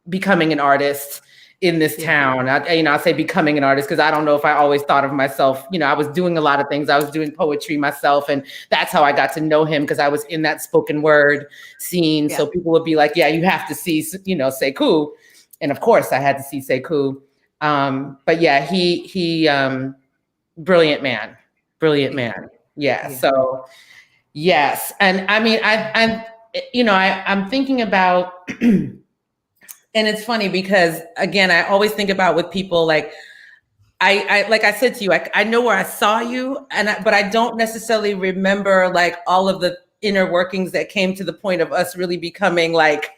becoming an artist in this town. I say becoming an artist because I don't know if I always thought of myself. I was doing a lot of things. I was doing poetry myself, and that's how I got to know him, because I was in that spoken word scene. Yeah. So people would be like, "Yeah, you have to see, Sekou," and of course I had to see Sekou. But yeah, he brilliant man. Yeah. So yes, and I mean, I'm thinking about. And it's funny because, again, I always think about with people like I said to you, I know where I saw you, but I don't necessarily remember like all of the inner workings that came to the point of us really becoming like,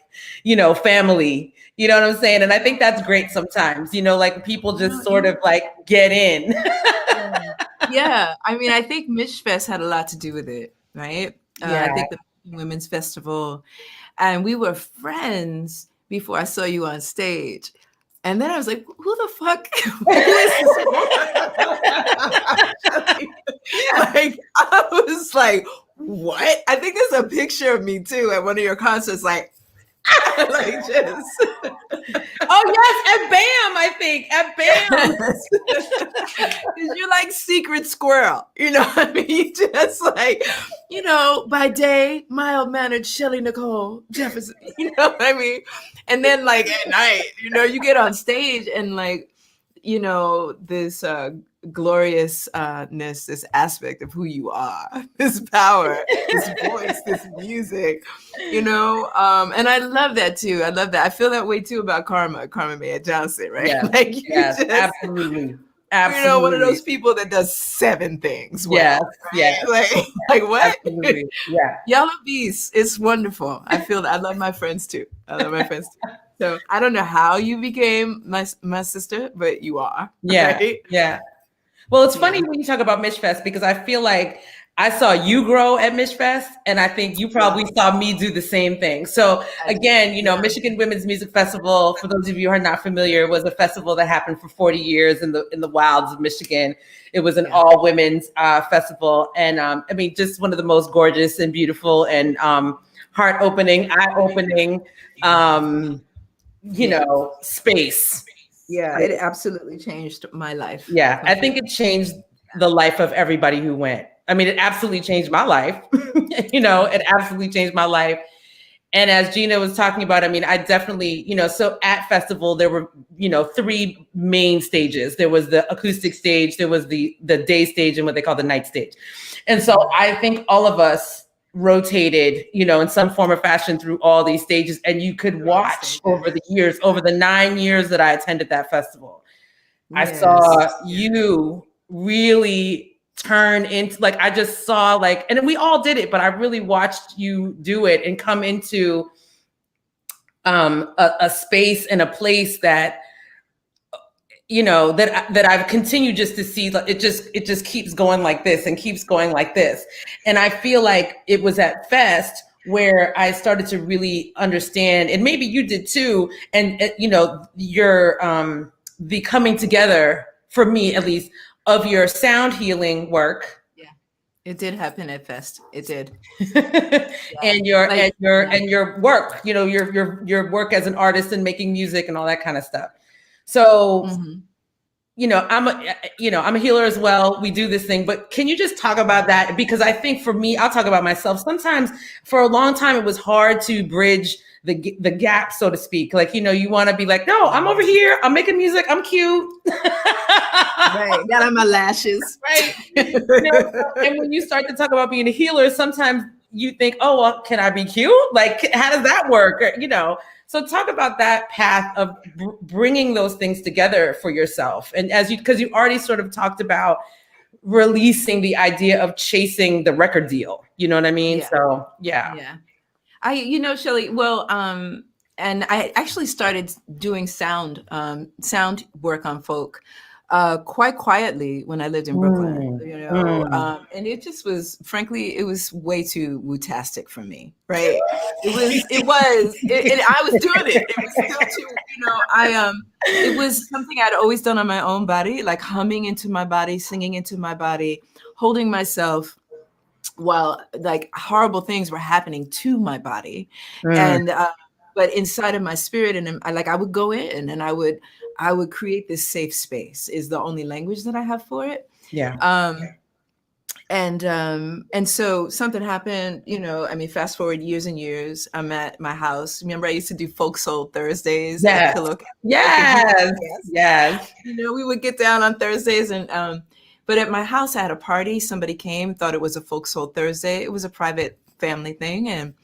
family. You know what I'm saying? And I think that's great sometimes, like people just sort of like get in. Yeah. I mean, I think Mishfest had a lot to do with it, right? I think the Women's Festival, and we were friends before I saw you on stage. And then I was like, who the fuck? Who is this? Like, I was like, what? I think there's a picture of me too at one of your concerts, like just. Oh yes, at BAM, I think. At BAM. Because you're like secret squirrel. You know what I mean? You just like, by day, mild-mannered Shelley Nicole Jefferson. You know what I mean? And then like at night, you get on stage and like, this gloriousness, this aspect of who you are, this power, this voice, this music, and I love that too. I love that. I feel that way too about Carmen Mayer Johnson, right? Yeah. Like Absolutely. One of those people that does 7 things. Well, yeah. Like what? Absolutely. Yeah. Yellow Beast. It's wonderful. I feel that. I love my friends too. So I don't know how you became my sister, but you are. Yeah. Right? Yeah. Well, it's funny when you talk about Mishfest, because I feel like I saw you grow at Mishfest, and I think you probably saw me do the same thing. So again, Michigan Women's Music Festival, for those of you who are not familiar, was a festival that happened for 40 years in the wilds of Michigan. It was an all women's festival. And I mean, just one of the most gorgeous and beautiful and heart opening, eye opening, space. Yeah, it absolutely changed my life. Yeah, I think it changed the life of everybody who went. I mean, it absolutely changed my life. It absolutely changed my life. And as Gina was talking about, I mean, I definitely, so at festival, there were, 3 main stages. There was the acoustic stage, there was the day stage, and what they call the night stage. And so I think all of us rotated, in some form or fashion through all these stages, and you could watch over the 9 years that I attended that festival. Yes. I saw you really turn into, like, I just saw, like, and we all did it, but I really watched you do it and come into a space and a place that, that I've continued just to see, like, it just keeps going like this and keeps going like this. And I feel like it was at Fest where I started to really understand, and maybe you did too, and your the coming together, for me at least, of your sound healing work. Yeah, it did happen at Fest. It did. And your work, your work as an artist and making music and all that kind of stuff. So, I'm a healer as well. We do this thing, but can you just talk about that? Because I think for me, I'll talk about myself. Sometimes for a long time, it was hard to bridge the gap, so to speak. Like, you want to be like, no, I'm over here. I'm making music. I'm cute. Right. Got on my lashes. Right. And when you start to talk about being a healer, sometimes, you think, oh, well, can I be cute? Like, how does that work? Or, you know, so talk about that path of bringing those things together for yourself. And because you already sort of talked about releasing the idea of chasing the record deal. You know what I mean? Yeah. So, yeah. Yeah. Shelley, well, and I actually started doing sound work on folk quite quietly when I lived in Brooklyn, and it just was, frankly, it was way too woo-tastic for me, right? I was doing it. It was still too, it was something I'd always done on my own body, like humming into my body, singing into my body, holding myself while like horrible things were happening to my body. And, but inside of my spirit, and I would go in and I would create this safe space is the only language that I have for it. Yeah. And so something happened, fast forward years and years, I'm at my house. Remember, I used to do Folk Soul Thursdays. Yes. Yes. We would get down on Thursdays but at my house, I had a party. Somebody came, thought it was a Folk Soul Thursday. It was a private family thing. And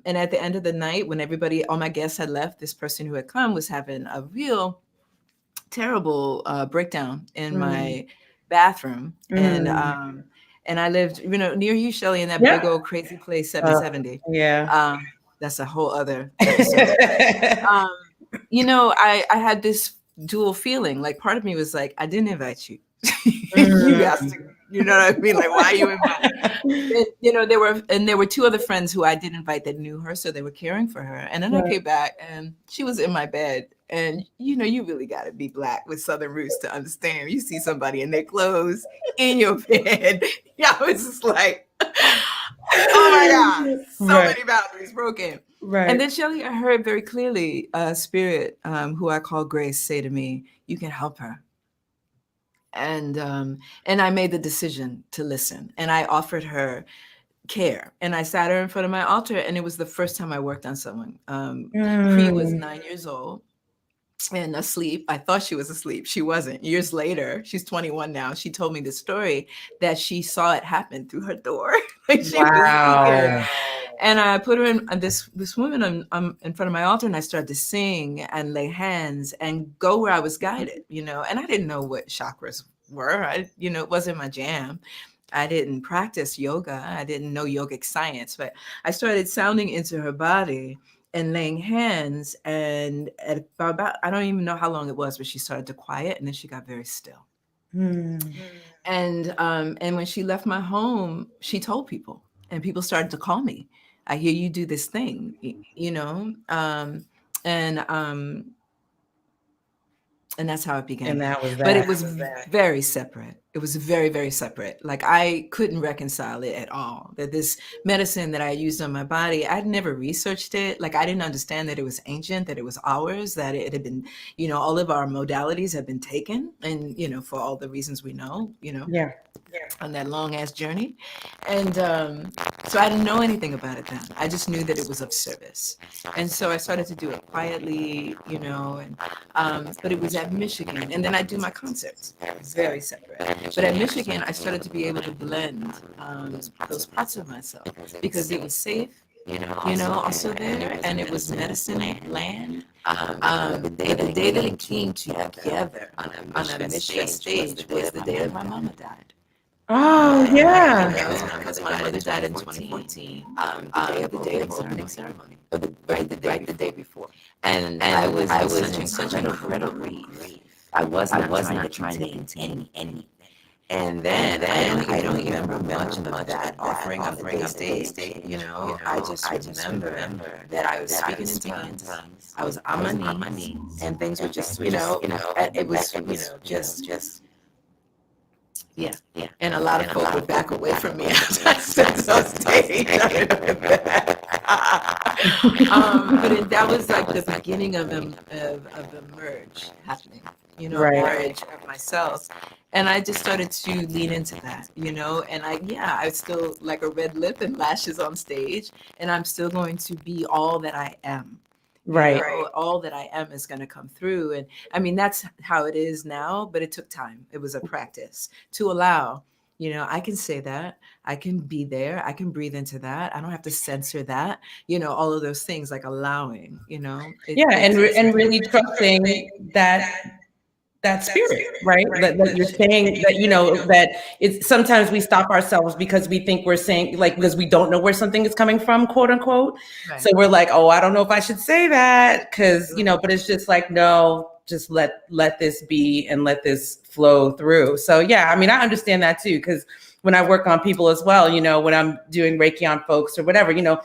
at the end of the night, when all my guests had left, this person who had come was having a real terrible breakdown in my bathroom. And I lived, near you, Shelley, in that big old crazy place, 770. That's a whole other episode. I had this dual feeling. Like, part of me was like, I didn't invite you. You asked to, you know what I mean? Like, why are you invited? There were two other friends who I did invite that knew her, so they were caring for her. And then I came back and she was in my bed. And you really got to be Black with Southern roots to understand. You see somebody in their clothes in your bed. I was just like, oh my God, so many boundaries broken. Right. And then, Shelley, I heard very clearly Spirit, who I call Grace, say to me, you can help her. And I made the decision to listen, and I offered her care, and I sat her in front of my altar, and it was the first time I worked on someone. Cree was 9 years old and asleep. I thought she was asleep. She wasn't. Years later, she's 21 now. She told me the story that she saw it happen through her door. Like, she was and I put her in this woman in front of my altar, and I started to sing and lay hands and go where I was guided, and I didn't know what chakras were. It wasn't my jam. I didn't practice yoga. I didn't know yogic science, but I started sounding into her body and laying hands, and at about, I don't even know how long it was, but she started to quiet, and then she got very still. And when she left my home, she told people, and people started to call me. I hear you do this thing, and that's how it began. And that was that. But it was very separate. It was very, very separate. Like, I couldn't reconcile it at all. That this medicine that I used on my body, I'd never researched it. Like, I didn't understand that it was ancient, that it was ours, that it had been, all of our modalities had been taken, and, for all the reasons we know, on that long ass journey. And so I didn't know anything about it then. I just knew that it was of service. And so I started to do it quietly, but it was at Michigan. And then I do my concerts, very separate. But at Michigan, I started to be able to blend those parts of myself because it was safe, also there. And it was medicine land. The day that it came together on a Michigan stage was the day that my mama died. Oh, yeah. Because my mother died in 2014. The day of the opening ceremony. The day before. And I was in such an incredible grief. I was not trying to contain anything. And then I don't remember much of that offering on the stage. I just remember that I was speaking in tongues. I was on my knees, and things were just, it was just. Yeah. And a lot of folk would back away from me after I stepped on stage. But that was like the beginning of the merge happening, merge of myself. And I just started to lean into that, and I still like a red lip and lashes on stage, and I'm still going to be all that I am. Right. All that I am is going to come through. And I mean, that's how it is now, but it took time. It was a practice to allow You know, I can say that. I can be there. I can breathe into that. I don't have to censor that. You know, all of those things, like allowing. You know, and really trusting that spirit, right? That you're saying that, you know, that it's sometimes we stop ourselves because we think we're saying, like, because we don't know where something is coming from, quote unquote. Right. So we're like, oh, I don't know if I should say that because, you know, but it's just like, no, just let this be and let this flow through. So yeah, I mean, I understand that too, because when I work on people as well, you know, when I'm doing Reiki on folks or whatever, you know,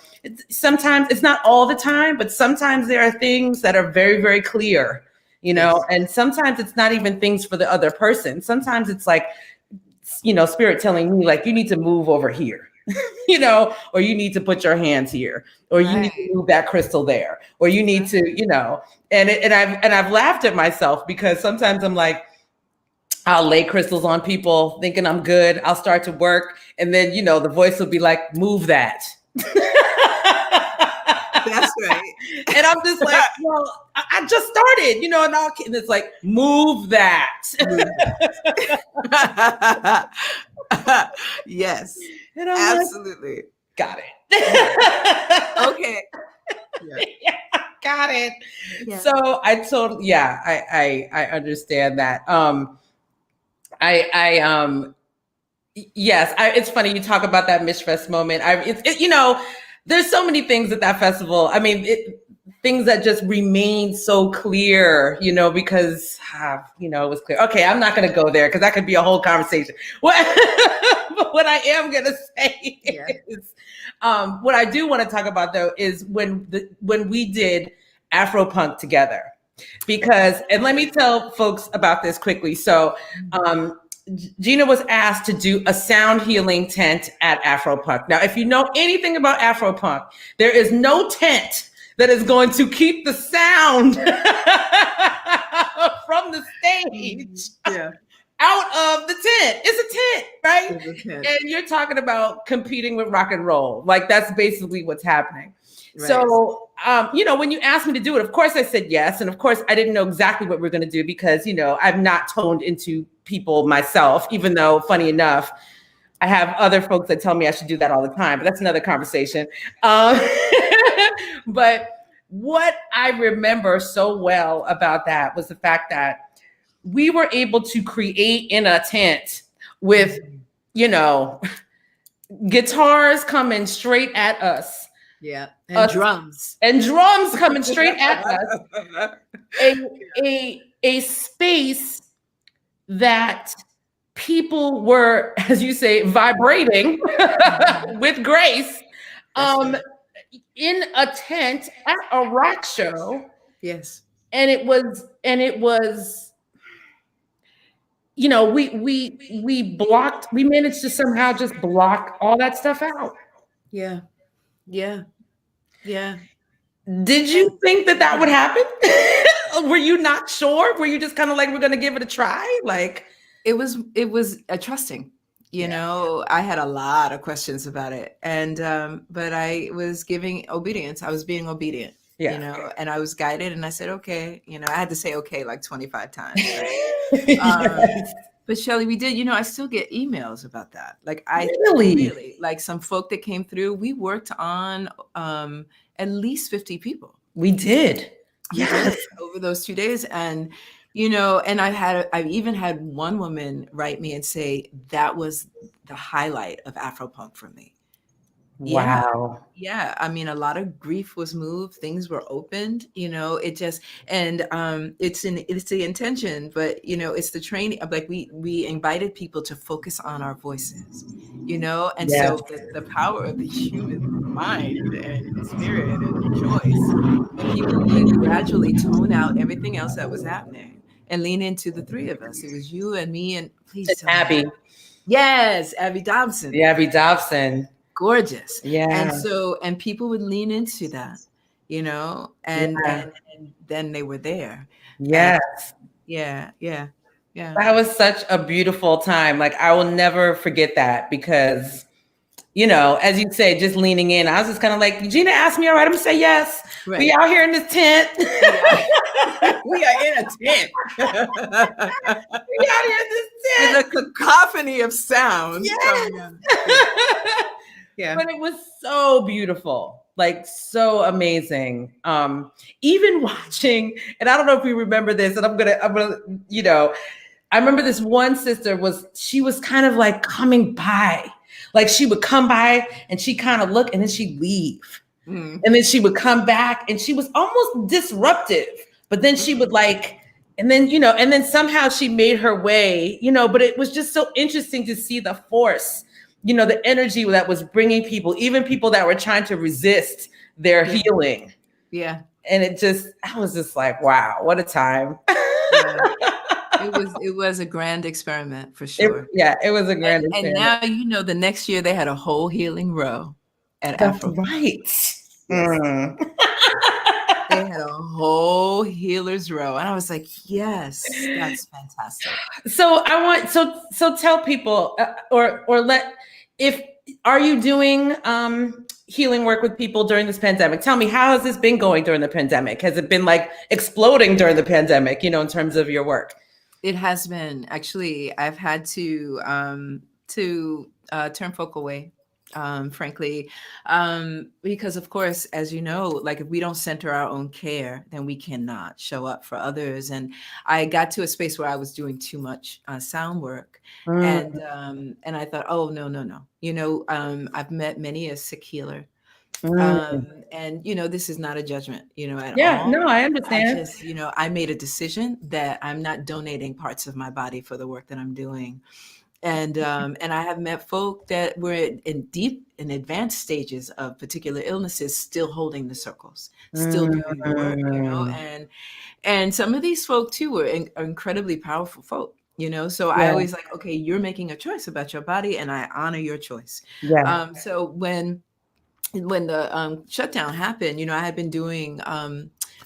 sometimes it's not all the time, but sometimes there are things that are very, very clear. You know, and sometimes it's not even things for the other person. Sometimes it's like, you know, spirit telling me like, you need to move over here, you know, or you need to put your hands here, or you need to move that crystal there, or you need to, you know, and I've laughed at myself because sometimes I'm like, I'll lay crystals on people thinking I'm good. I'll start to work. And then, you know, the voice will be like, move that. That's right. And I'm just like, well, I just started, you know, and it's like, move that. Yes, and I'm absolutely. Like, got it. Okay. Yeah, got it. Yeah. So I totally, I understand that. Yes, it's funny you talk about that Mishfest moment. You know, there's so many things at that festival. I mean, things that just remain so clear, you know, because, you know, it was clear. Okay, I'm not going to go there because that could be a whole conversation. But what I am going to say is, what I do want to talk about, though, is when we did Afropunk together. Because, and let me tell folks about this quickly. So, Gina was asked to do a sound healing tent at Afropunk. Now, if you know anything about Afropunk, there is no tent that is going to keep the sound from the stage out of the tent. It's a tent, right? It's a tent. And you're talking about competing with rock and roll. Like, that's basically what's happening. Right. So, you know, when you asked me to do it, of course I said yes. And of course I didn't know exactly what we're going to do because, you know, I've not toned into people myself, even though, funny enough, I have other folks that tell me I should do that all the time, but that's another conversation. But what I remember so well about that was the fact that we were able to create in a tent with, you know, guitars coming straight at us. Yeah, and drums coming straight at us. A space that people were, as you say, vibrating with grace, in a tent at a rock show. Yes, and it was. You know, we managed to somehow just block all that stuff out. Yeah. Did you think that would happen? Were you not sure? Were you just kind of like, we're going to give it a try? Like, it was a trusting, you know, I had a lot of questions about it. And, but I was giving obedience. I was being obedient, you know, and I was guided and I said, okay, you know, I had to say, okay, like 25 times. Right? But Shelley, we did, you know, I still get emails about that. Like I really like some folk that came through. We worked on at least 50 people. We did. Yes. Over those 2 days. And, you know, and I even had one woman write me and say, that was the highlight of Afropunk for me. Wow. Yeah. I mean, a lot of grief was moved. Things were opened, you know, it just, and it's the intention, but, you know, it's the training of like, we invited people to focus on our voices, you know, and so the power of the human mind and spirit and choice, and people would gradually tone out everything else that was happening and lean into the three of us. It was you and me and please Abby. Yes, Abby Dobson. Yeah, Abby Dobson. Gorgeous. Yeah. And so, and people would lean into that, you know, and then they were there. Yes. And yeah. That was such a beautiful time. Like, I will never forget that because you know, as you say, just leaning in. I was just kind of like, Gina asked me, all right, I'm gonna say yes. Right. We out here in this tent. We are in a tent. We out here in this tent. With a cacophony of sounds. Yes. Yeah. But it was so beautiful, like so amazing. Even watching, and I don't know if you remember this, and I'm gonna, you know, I remember this one sister she was kind of like coming by. Like she would come by and she kind of look and then she'd leave. And then she would come back and she was almost disruptive, but then she would like, and then, you know, and then somehow she made her way, you know, but it was just so interesting to see the force, you know, the energy that was bringing people, even people that were trying to resist their healing. Yeah. And I was just like, wow, what a time. Yeah. It was a grand experiment for sure. It was a grand experiment. And now, you know, the next year they had a whole healing row at That's Afro. right. Yes. They had a whole healers row. And I was like, yes, that's fantastic. So I want, so tell people are you doing healing work with people during this pandemic? Tell me, how has this been going during the pandemic? Has it been like exploding during the pandemic, you know, in terms of your work? It has been. Actually, I've had to turn folk away, frankly, because of course, as you know, like if we don't center our own care, then we cannot show up for others. And I got to a space where I was doing too much sound work, and I thought, oh no, you know, I've met many a sick healer. And you know, this is not a judgment, you know, at all. No, I understand. I just, you know, I made a decision that I'm not donating parts of my body for the work that I'm doing. And I have met folk that were in deep and advanced stages of particular illnesses, still holding the circles, still doing the work, you know, and some of these folk too are incredibly powerful folk. You know, so I always like, okay, you're making a choice about your body and I honor your choice. Yeah. So when the shutdown happened, you know, I had been doing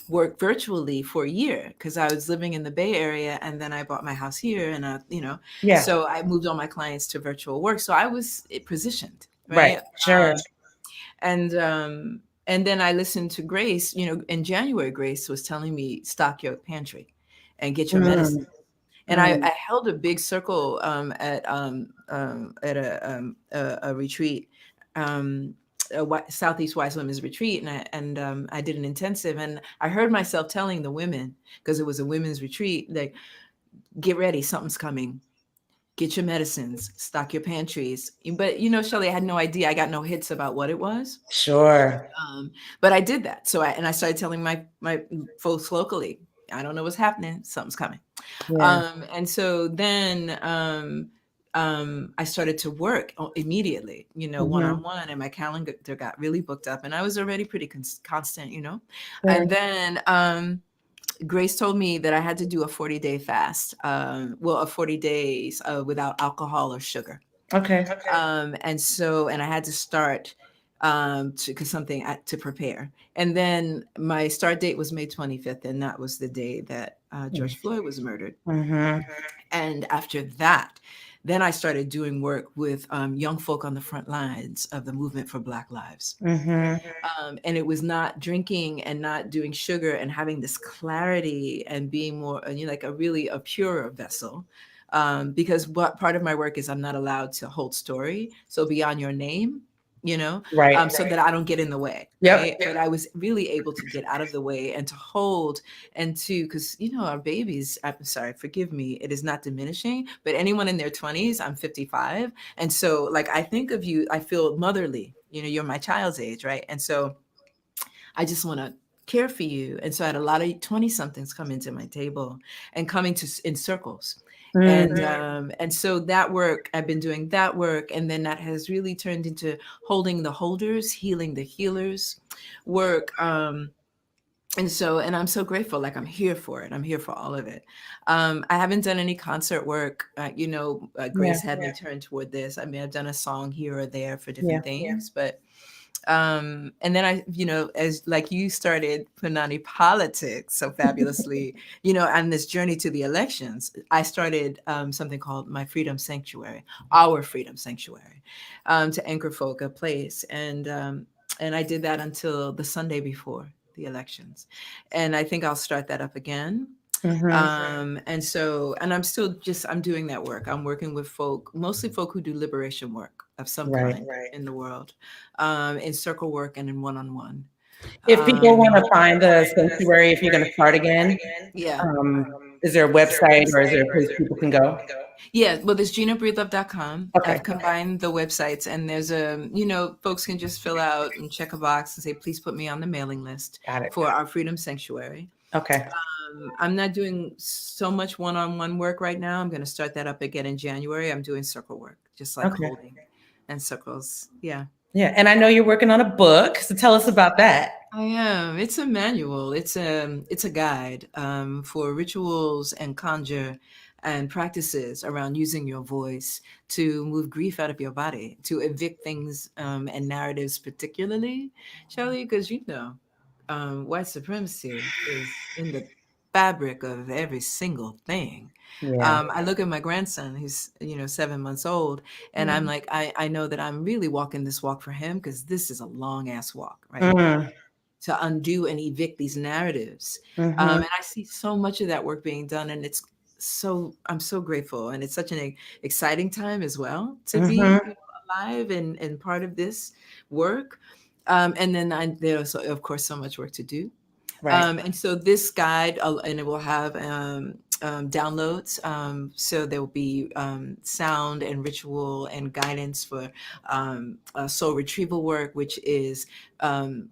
work virtually for a year because I was living in the Bay Area, and then I bought my house here, and you know, so I moved all my clients to virtual work. So I was positioned, right? Sure. And then I listened to Grace. You know, in January, Grace was telling me stock your pantry and get your medicine. And I held a big circle at a retreat. Southeast Wise Women's Retreat, and I did an intensive, and I heard myself telling the women, because it was a women's retreat, like, get ready, something's coming, get your medicines, stock your pantries. But you know, Shelley, I had no idea. I got no hits about what it was. Sure. But I did that. So I started telling my folks locally, I don't know what's happening, something's coming. And so then I started to work immediately, you know, one-on-one, and my calendar got really booked up, and I was already pretty constant, you know. And then Grace told me that I had to do a 40-day fast, a 40 days without alcohol or sugar. Okay. And I had to start to prepare. And then my start date was May 25th, and that was the day that George Floyd was murdered. And after that, then I started doing work with young folk on the front lines of the movement for Black Lives. And it was not drinking and not doing sugar and having this clarity and being more, you know, like a purer vessel. Because what part of my work is I'm not allowed to hold story. So beyond your name, you know, so that I don't get in the way. Right? But I was really able to get out of the way and to hold and to, because, you know, our babies, I'm sorry, forgive me, it is not diminishing, but anyone in their 20s, I'm 55. And so like, I think of you, I feel motherly, you know, you're my child's age, right? And so I just want to care for you. And so I had a lot of 20 somethings come into my table and coming in circles. And so that work, I've been doing that work. And then that has really turned into holding the holders, healing the healers work. And I'm so grateful, like I'm here for it. I'm here for all of it. I haven't done any concert work. You know, Grace had me turn toward this. I mean, I've done a song here or there for different things, but And then I, as like you started Punanny Politics so fabulously, on this journey to the elections, I started something called my Freedom Sanctuary, our Freedom Sanctuary, to anchor folk a place. And I did that until the Sunday before the elections. And I think I'll start that up again. And I'm doing that work. I'm working with folk, mostly folk who do liberation work of some kind in the world, in circle work and in one-on-one. If people want to find the sanctuary, if you're going to start again, is there a website or is there a place people can go? Yeah, well, there's GinaBreedlove.com. Okay. I've combined the websites, and there's folks can just fill out and check a box and say, please put me on the mailing list for our Freedom Sanctuary. Okay. I'm not doing so much one-on-one work right now. I'm going to start that up again in January. I'm doing circle work, just like holding and circles. Yeah. Yeah. And I know you're working on a book. So tell us about that. I am. It's a manual. It's a guide for rituals and conjure and practices around using your voice to move grief out of your body, to evict things and narratives, particularly, Shelley, because white supremacy is in the fabric of every single thing. Yeah. I look at my grandson, who's 7 months old, and I'm like, I know that I'm really walking this walk for him, because this is a long ass walk, right? To undo and evict these narratives. And I see so much of that work being done, and I'm so grateful, and it's such an exciting time as well to be alive and part of this work. And then there's, of course, so much work to do. Right. And so this guide, and it will have downloads. So there will be sound and ritual and guidance for soul retrieval work, which is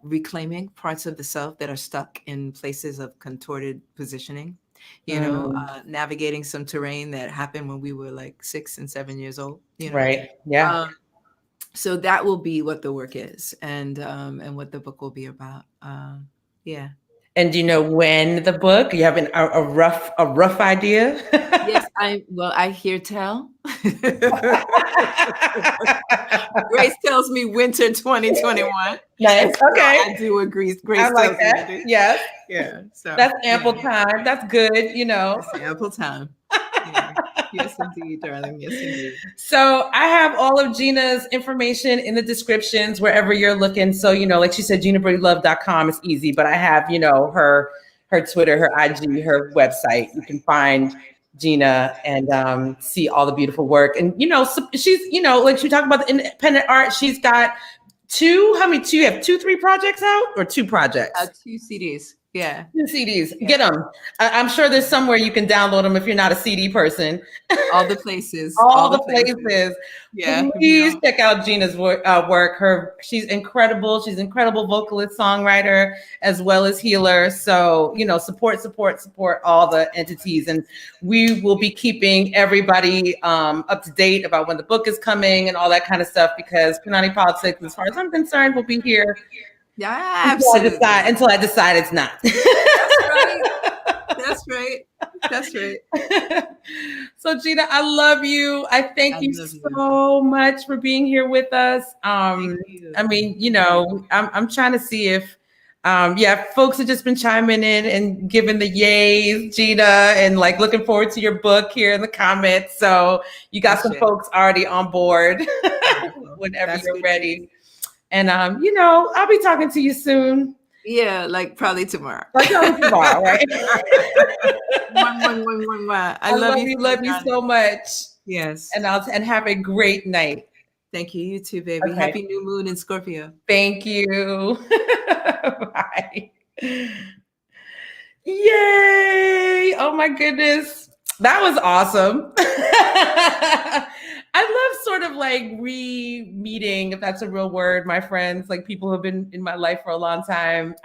reclaiming parts of the self that are stuck in places of contorted positioning. Navigating some terrain that happened when we were like 6 and 7 years old. Right. Yeah. So that will be what the work is, and what the book will be about. Yeah. And do you know when the book? You have a rough idea? Yes, I hear tell. Grace tells me winter 2021. Nice. Okay. I do agree. Grace I like tells that. me. Yes. Yeah. So that's ample time. That's good. That's ample time. Yeah. Yes, indeed, darling. Yes, indeed. So I have all of Gina's information in the descriptions wherever you're looking. So, like she said, GinaBreedlove.com is easy, but I have, her Twitter, her IG, her website. You can find Gina and see all the beautiful work. And, so she's, like she talked about the independent art. She's got how many? You have 3 projects out, or 2 projects? 2 CDs. Yeah. 2 CDs. Yeah. Get them. I'm sure there's somewhere you can download them if you're not a CD person. All the places. All the places. Yeah. Please check out Gina's work. She's incredible. She's an incredible vocalist, songwriter, as well as healer. So, support all the entities. And we will be keeping everybody up to date about when the book is coming and all that kind of stuff, because Punanny Politics, as far as I'm concerned, will be here. Yeah, absolutely. Until I decide it's not. That's right. So Gina, I love you. I thank you so much for being here with us. I mean, I'm trying to see if, folks have just been chiming in and giving the yays, Gina, and like looking forward to your book here in the comments. So you got some folks already on board whenever you're ready. And, I'll be talking to you soon. Yeah, like probably tomorrow. Right? I love you so much. Yes. And have a great night. Thank you. You too, baby. Okay. Happy new moon in Scorpio. Thank you. Bye. Yay. Oh my goodness. That was awesome. I love sort of like re-meeting, if that's a real word, my friends, like people who have been in my life for a long time.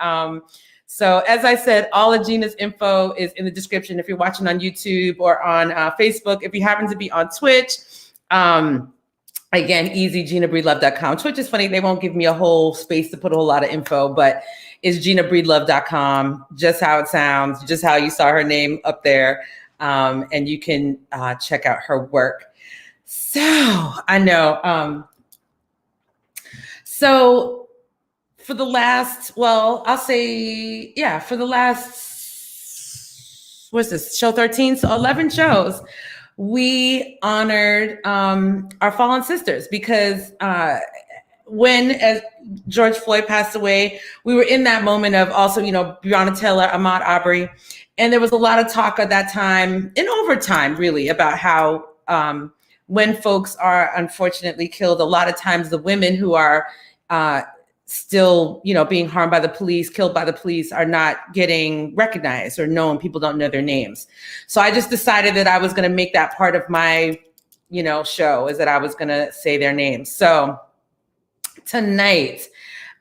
So as I said, all of Gina's info is in the description if you're watching on YouTube or on Facebook. If you happen to be on Twitch, again, easy, GinaBreedlove.com. Twitch is funny. They won't give me a whole space to put a whole lot of info, but it's GinaBreedlove.com, just how it sounds, just how you saw her name up there. And you can check out her work. So I know. So for the last, well, I'll say, yeah, for the last, what's this, show 13? So 11 shows, we honored our fallen sisters because when as George Floyd passed away, we were in that moment of also, Breonna Taylor, Ahmaud Arbery. And there was a lot of talk at that time, in overtime really, about how when folks are unfortunately killed, a lot of times the women who are still, being harmed by the police, killed by the police, are not getting recognized or known. People don't know their names. So I just decided that I was going to make that part of my, show, is that I was going to say their names. So tonight,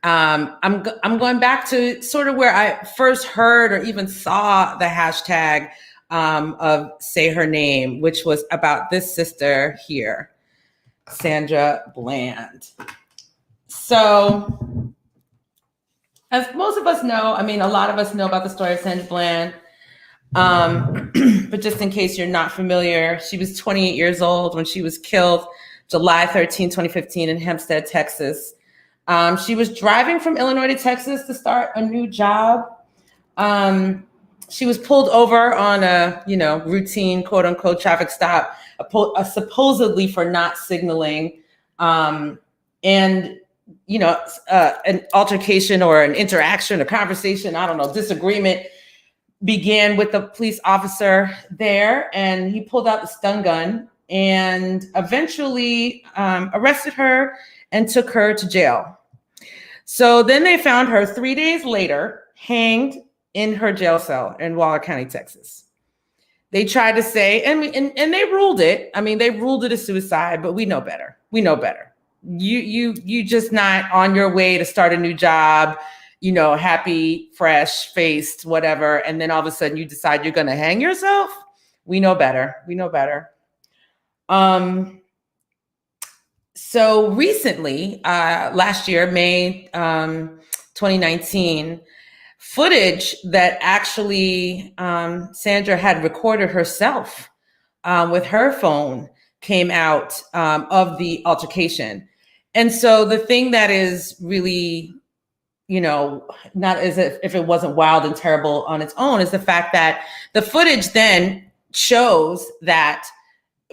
I'm going back to sort of where I first heard or even saw the hashtag of Say Her Name, which was about this sister here, Sandra Bland. So, as most of us know, a lot of us know about the story of Sandra Bland, but just in case you're not familiar, she was 28 years old when she was killed July 13, 2015 in Hempstead, Texas. She was driving from Illinois to Texas to start a new job. She was pulled over on a, routine quote unquote traffic stop, supposedly for not signaling. And an altercation or an interaction, a conversation, I don't know, disagreement began with the police officer there, and he pulled out the stun gun and eventually arrested her and took her to jail. So then they found her 3 days later, hanged in her jail cell in Waller County, Texas. They tried to say, and they ruled it. They ruled it a suicide, but we know better. We know better. You just not on your way to start a new job, happy, fresh faced, whatever. And then all of a sudden you decide you're going to hang yourself. We know better. We know better. So recently, last year, May 2019, footage that actually Sandra had recorded herself with her phone came out of the altercation. And so the thing that is really, not as if it wasn't wild and terrible on its own, is the fact that the footage then shows that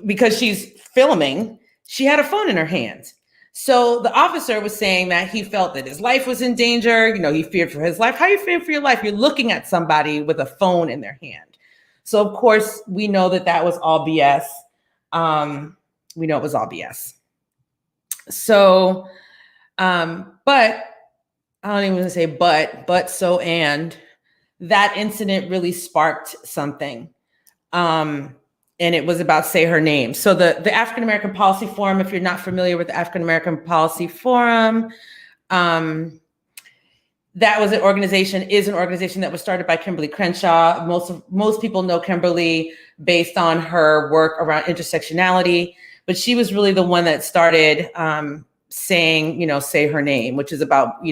because she's filming, she had a phone in her hand. So the officer was saying that he felt that his life was in danger. He feared for his life. How you fear for your life? You're looking at somebody with a phone in their hand. So of course we know that was all BS. We know it was all BS. So, but I don't even want to say but so, and that incident really sparked something. And it was about Say Her Name. So the African American Policy Forum, if you're not familiar with the African American Policy Forum, that was an organization that was started by Kimberly Crenshaw. Most people know Kimberly based on her work around intersectionality, but she was really the one that started saying, Say Her Name, which is about,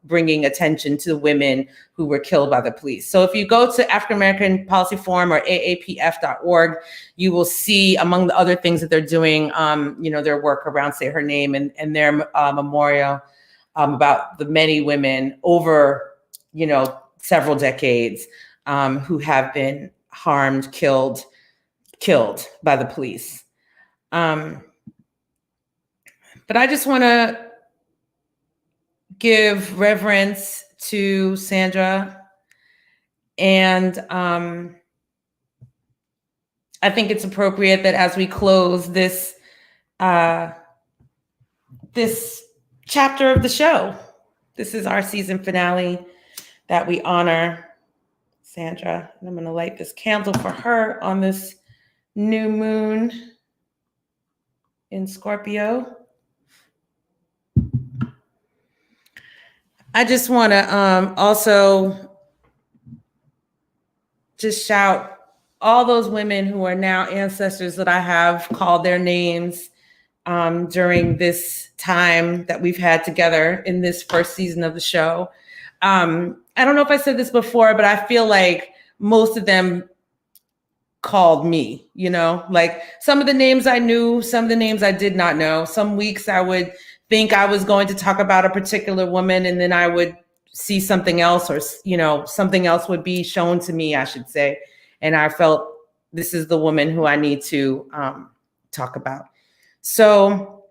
bringing attention to the women who were killed by the police. So if you go to African American Policy Forum or AAPF.org, you will see, among the other things that they're doing, their work around Say Her Name and their memorial about the many women over, several decades who have been harmed, killed by the police. But I just want to give reverence to Sandra, and I think it's appropriate that as we close this this chapter of the show, this is our season finale, that we honor Sandra. And I'm going to light this candle for her on this new moon in Scorpio. I just want to also just shout all those women who are now ancestors that I have called their names during this time that we've had together in this first season of the show. I don't know if I said this before, but I feel like most of them called me, like some of the names I knew, some of the names I did not know. Some weeks I would think I was going to talk about a particular woman, and then I would see something else, or, you know, something else would be shown to me, I should say. And I felt this is the woman who I need to talk about. So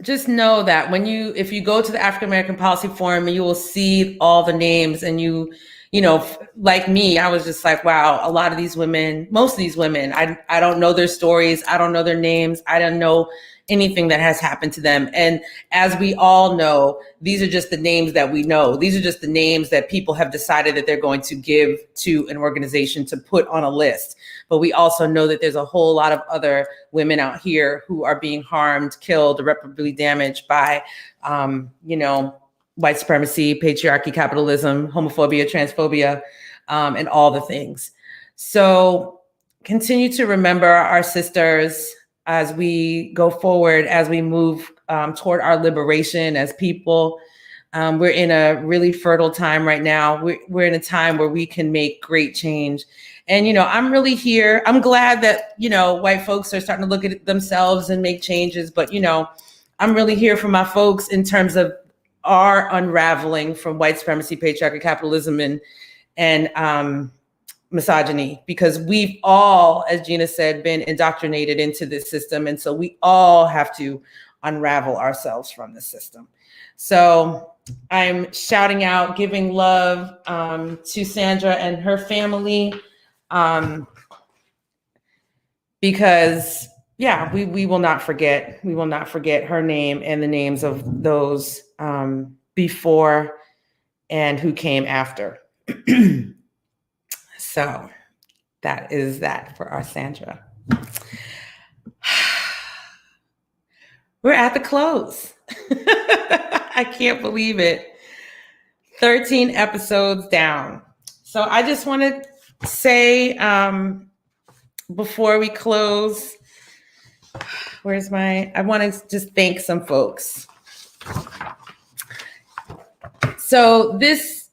just know that if you go to the African American Policy Forum, you will see all the names, and you know, like me, I was just like, wow, a lot of these women, most of these women, I don't know their stories. I don't know their names. I don't know anything that has happened to them. And as we all know, these are just the names that we know. These are just the names that people have decided that they're going to give to an organization to put on a list. But we also know that there's a whole lot of other women out here who are being harmed, killed, irreparably damaged by, you know, white supremacy, patriarchy, capitalism, homophobia, transphobia, and all the things. So continue to remember our sisters as we go forward, as we move toward our liberation as people. We're in a really fertile time right now. We're in a time where we can make great change. And, you know, I'm really here. I'm glad that, you know, white folks are starting to look at themselves and make changes. But, you know, I'm really here for my folks in terms of our unraveling from white supremacy, patriarchy, capitalism, and misogyny, because we've all, as Gina said, been indoctrinated into this system. And so we all have to unravel ourselves from the system. So I'm shouting out, giving love to Sandra and her family, because yeah, we will not forget. We will not forget her name and the names of those before and who came after. So that is that for our Sandra. We're at the close. I can't believe it. 13 episodes down. So I just want to say before we close, I want to just thank some folks. So this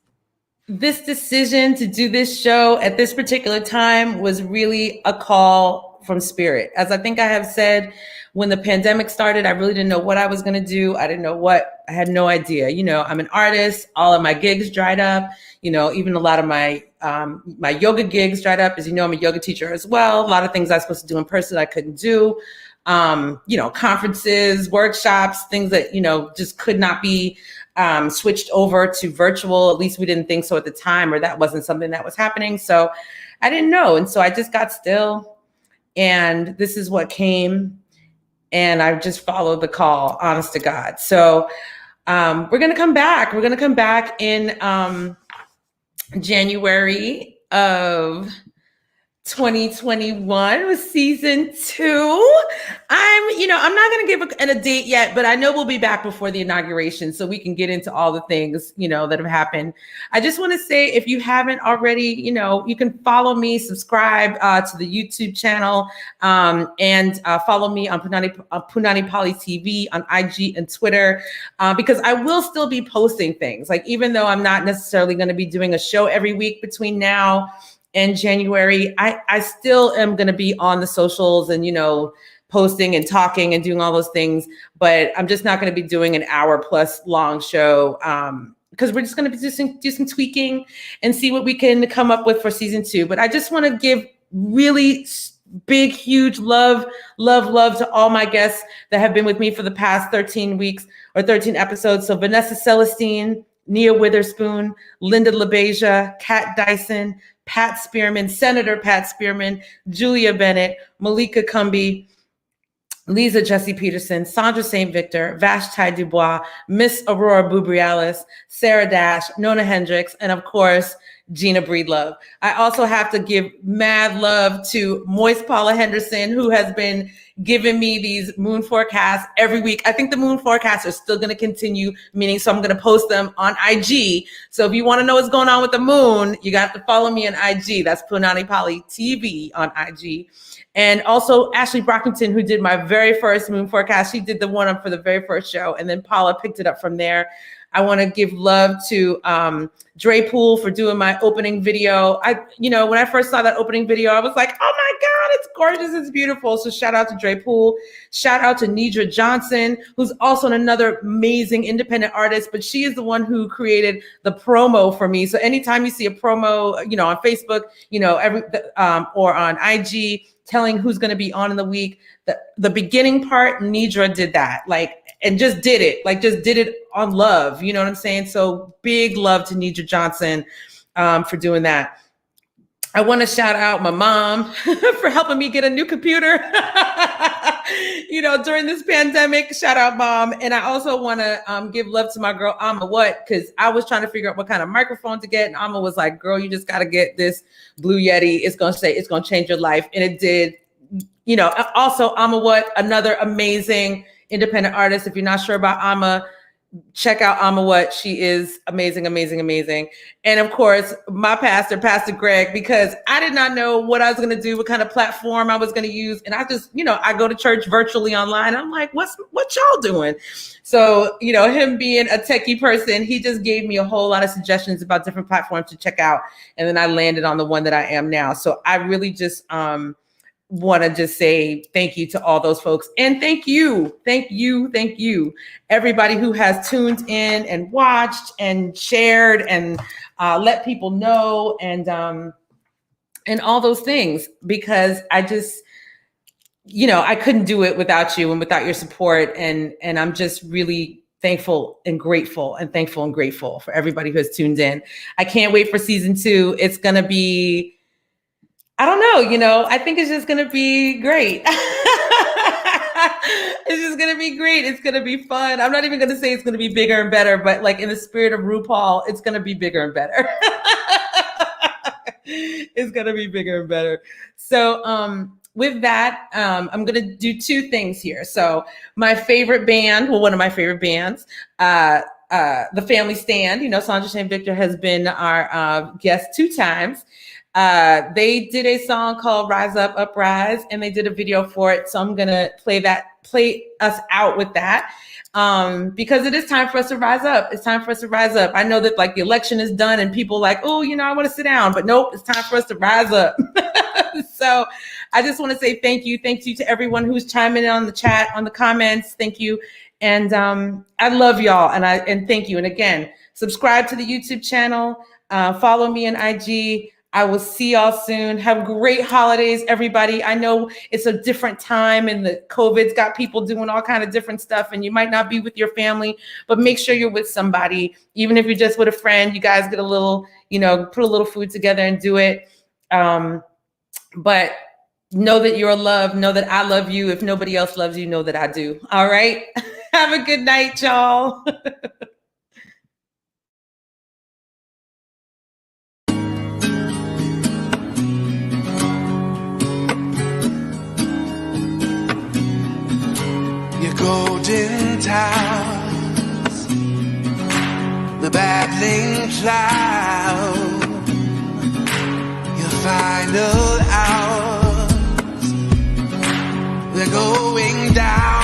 decision to do this show at this particular time was really a call from spirit. As I think I have said, when the pandemic started, I really didn't know what I was going to do. I had no idea. You know, I'm an artist. All of my gigs dried up. You know, even a lot of my yoga gigs dried up. As you know, I'm a yoga teacher as well. A lot of things I was supposed to do in person I couldn't do. You know, conferences, workshops, things that, you know, just could not be switched over to virtual. At least we didn't think so at the time, or that wasn't something that was happening. So I didn't know. And so I just got still, and this is what came. And I just followed the call, honest to God. So we're going to come back. We're going to come back in January of 2021 with season 2. I'm not going to give a date yet, but I know we'll be back before the inauguration so we can get into all the things, you know, that have happened. I just want to say, if you haven't already, you know, you can follow me, subscribe to the YouTube channel, and follow me on Punanni Poly TV on IG and Twitter, because I will still be posting things. Like, even though I'm not necessarily going to be doing a show every week between now and January, I still am going to be on the socials and, you know, posting and talking and doing all those things. But I'm just not going to be doing an hour-plus long show, because we're just going to be do some tweaking and see what we can come up with for season 2. But I just want to give really big, huge love to all my guests that have been with me for the past 13 weeks or 13 episodes. So Vanessa Celestine, Nia Witherspoon, Linda LaBeija, Kat Dyson, Pat Spearman, Senator Pat Spearman, Julia Bennett, Malika Cumby, Lisa Jesse Peterson, Sandra St. Victor, Vashti Dubois, Miss Aurora Bubrialis, Sarah Dash, Nona Hendricks, and of course, Gina Breedlove. I also have to give mad love to Moist Paula Henderson, who has been giving me these moon forecasts every week. I think the moon forecasts are still going to continue, meaning so I'm going to post them on IG. So if you want to know what's going on with the moon, you got to follow me on IG. That's Punanni Poly TV on IG. And also Ashley Brockington, who did my very first moon forecast. She did the one for the very first show, and then Paula picked it up from there. I want to give love to Dre Pool for doing my opening video. When I first saw that opening video, I was like, oh my God, it's gorgeous, it's beautiful. So shout out to Dre Pool. Shout out to Nidra Johnson, who's also another amazing independent artist, but she is the one who created the promo for me. So anytime you see a promo, on Facebook, or on IG telling who's going to be on in the week, the beginning part, Nidra did that, and just did it on love. You know what I'm saying? So big love to Nidra Johnson for doing that. I want to shout out my mom for helping me get a new computer, during this pandemic. Shout out, Mom. And I also want to give love to my girl, Amma What, because I was trying to figure out what kind of microphone to get. And Amma was like, girl, you just got to get this Blue Yeti. It's going to change your life. And it did. Also, Amma What, another amazing independent artist. If you're not sure about Amma, check out Amma What. She is amazing, amazing, amazing. And of course, my pastor, Pastor Greg, because I did not know what I was going to do, what kind of platform I was going to use. And I just, I go to church virtually online. I'm like, what y'all doing? So, him being a techie person, he just gave me a whole lot of suggestions about different platforms to check out. And then I landed on the one that I am now. So I really just, want to just say thank you to all those folks. And thank you, everybody who has tuned in and watched and shared and let people know and all those things, because I just, I couldn't do it without you and without your support. And I'm just really thankful and grateful for everybody who has tuned in. I can't wait for season 2. It's going to be, I don't know, I think it's just going to be great. It's just going to be great. It's going to be fun. I'm not even going to say it's going to be bigger and better, but in the spirit of RuPaul, it's going to be bigger and better. It's going to be bigger and better. So with that, I'm going to do 2 things here. So my favorite band, one of my favorite bands, The Family Stand, Sandra Shane Victor has been our guest 2 times. They did a song called Rise Up, Uprise, and they did a video for it. So I'm going to play us out with that. Because it is time for us to rise up. It's time for us to rise up. I know that the election is done and people I want to sit down, but nope, it's time for us to rise up. So I just want to say thank you. Thank you to everyone who's chiming in on the chat, on the comments. Thank you. And I love y'all. And thank you. And again, subscribe to the YouTube channel. Follow me on IG. I will see y'all soon. Have great holidays, everybody. I know it's a different time and the COVID's got people doing all kind of different stuff and you might not be with your family, but make sure you're with somebody. Even if you're just with a friend, you guys get a little, put a little food together and do it. But know that you're loved. Know that I love you. If nobody else loves you, know that I do. All right. Have a good night, y'all. Golden towers, the battling cloud, your final hours, they're going down.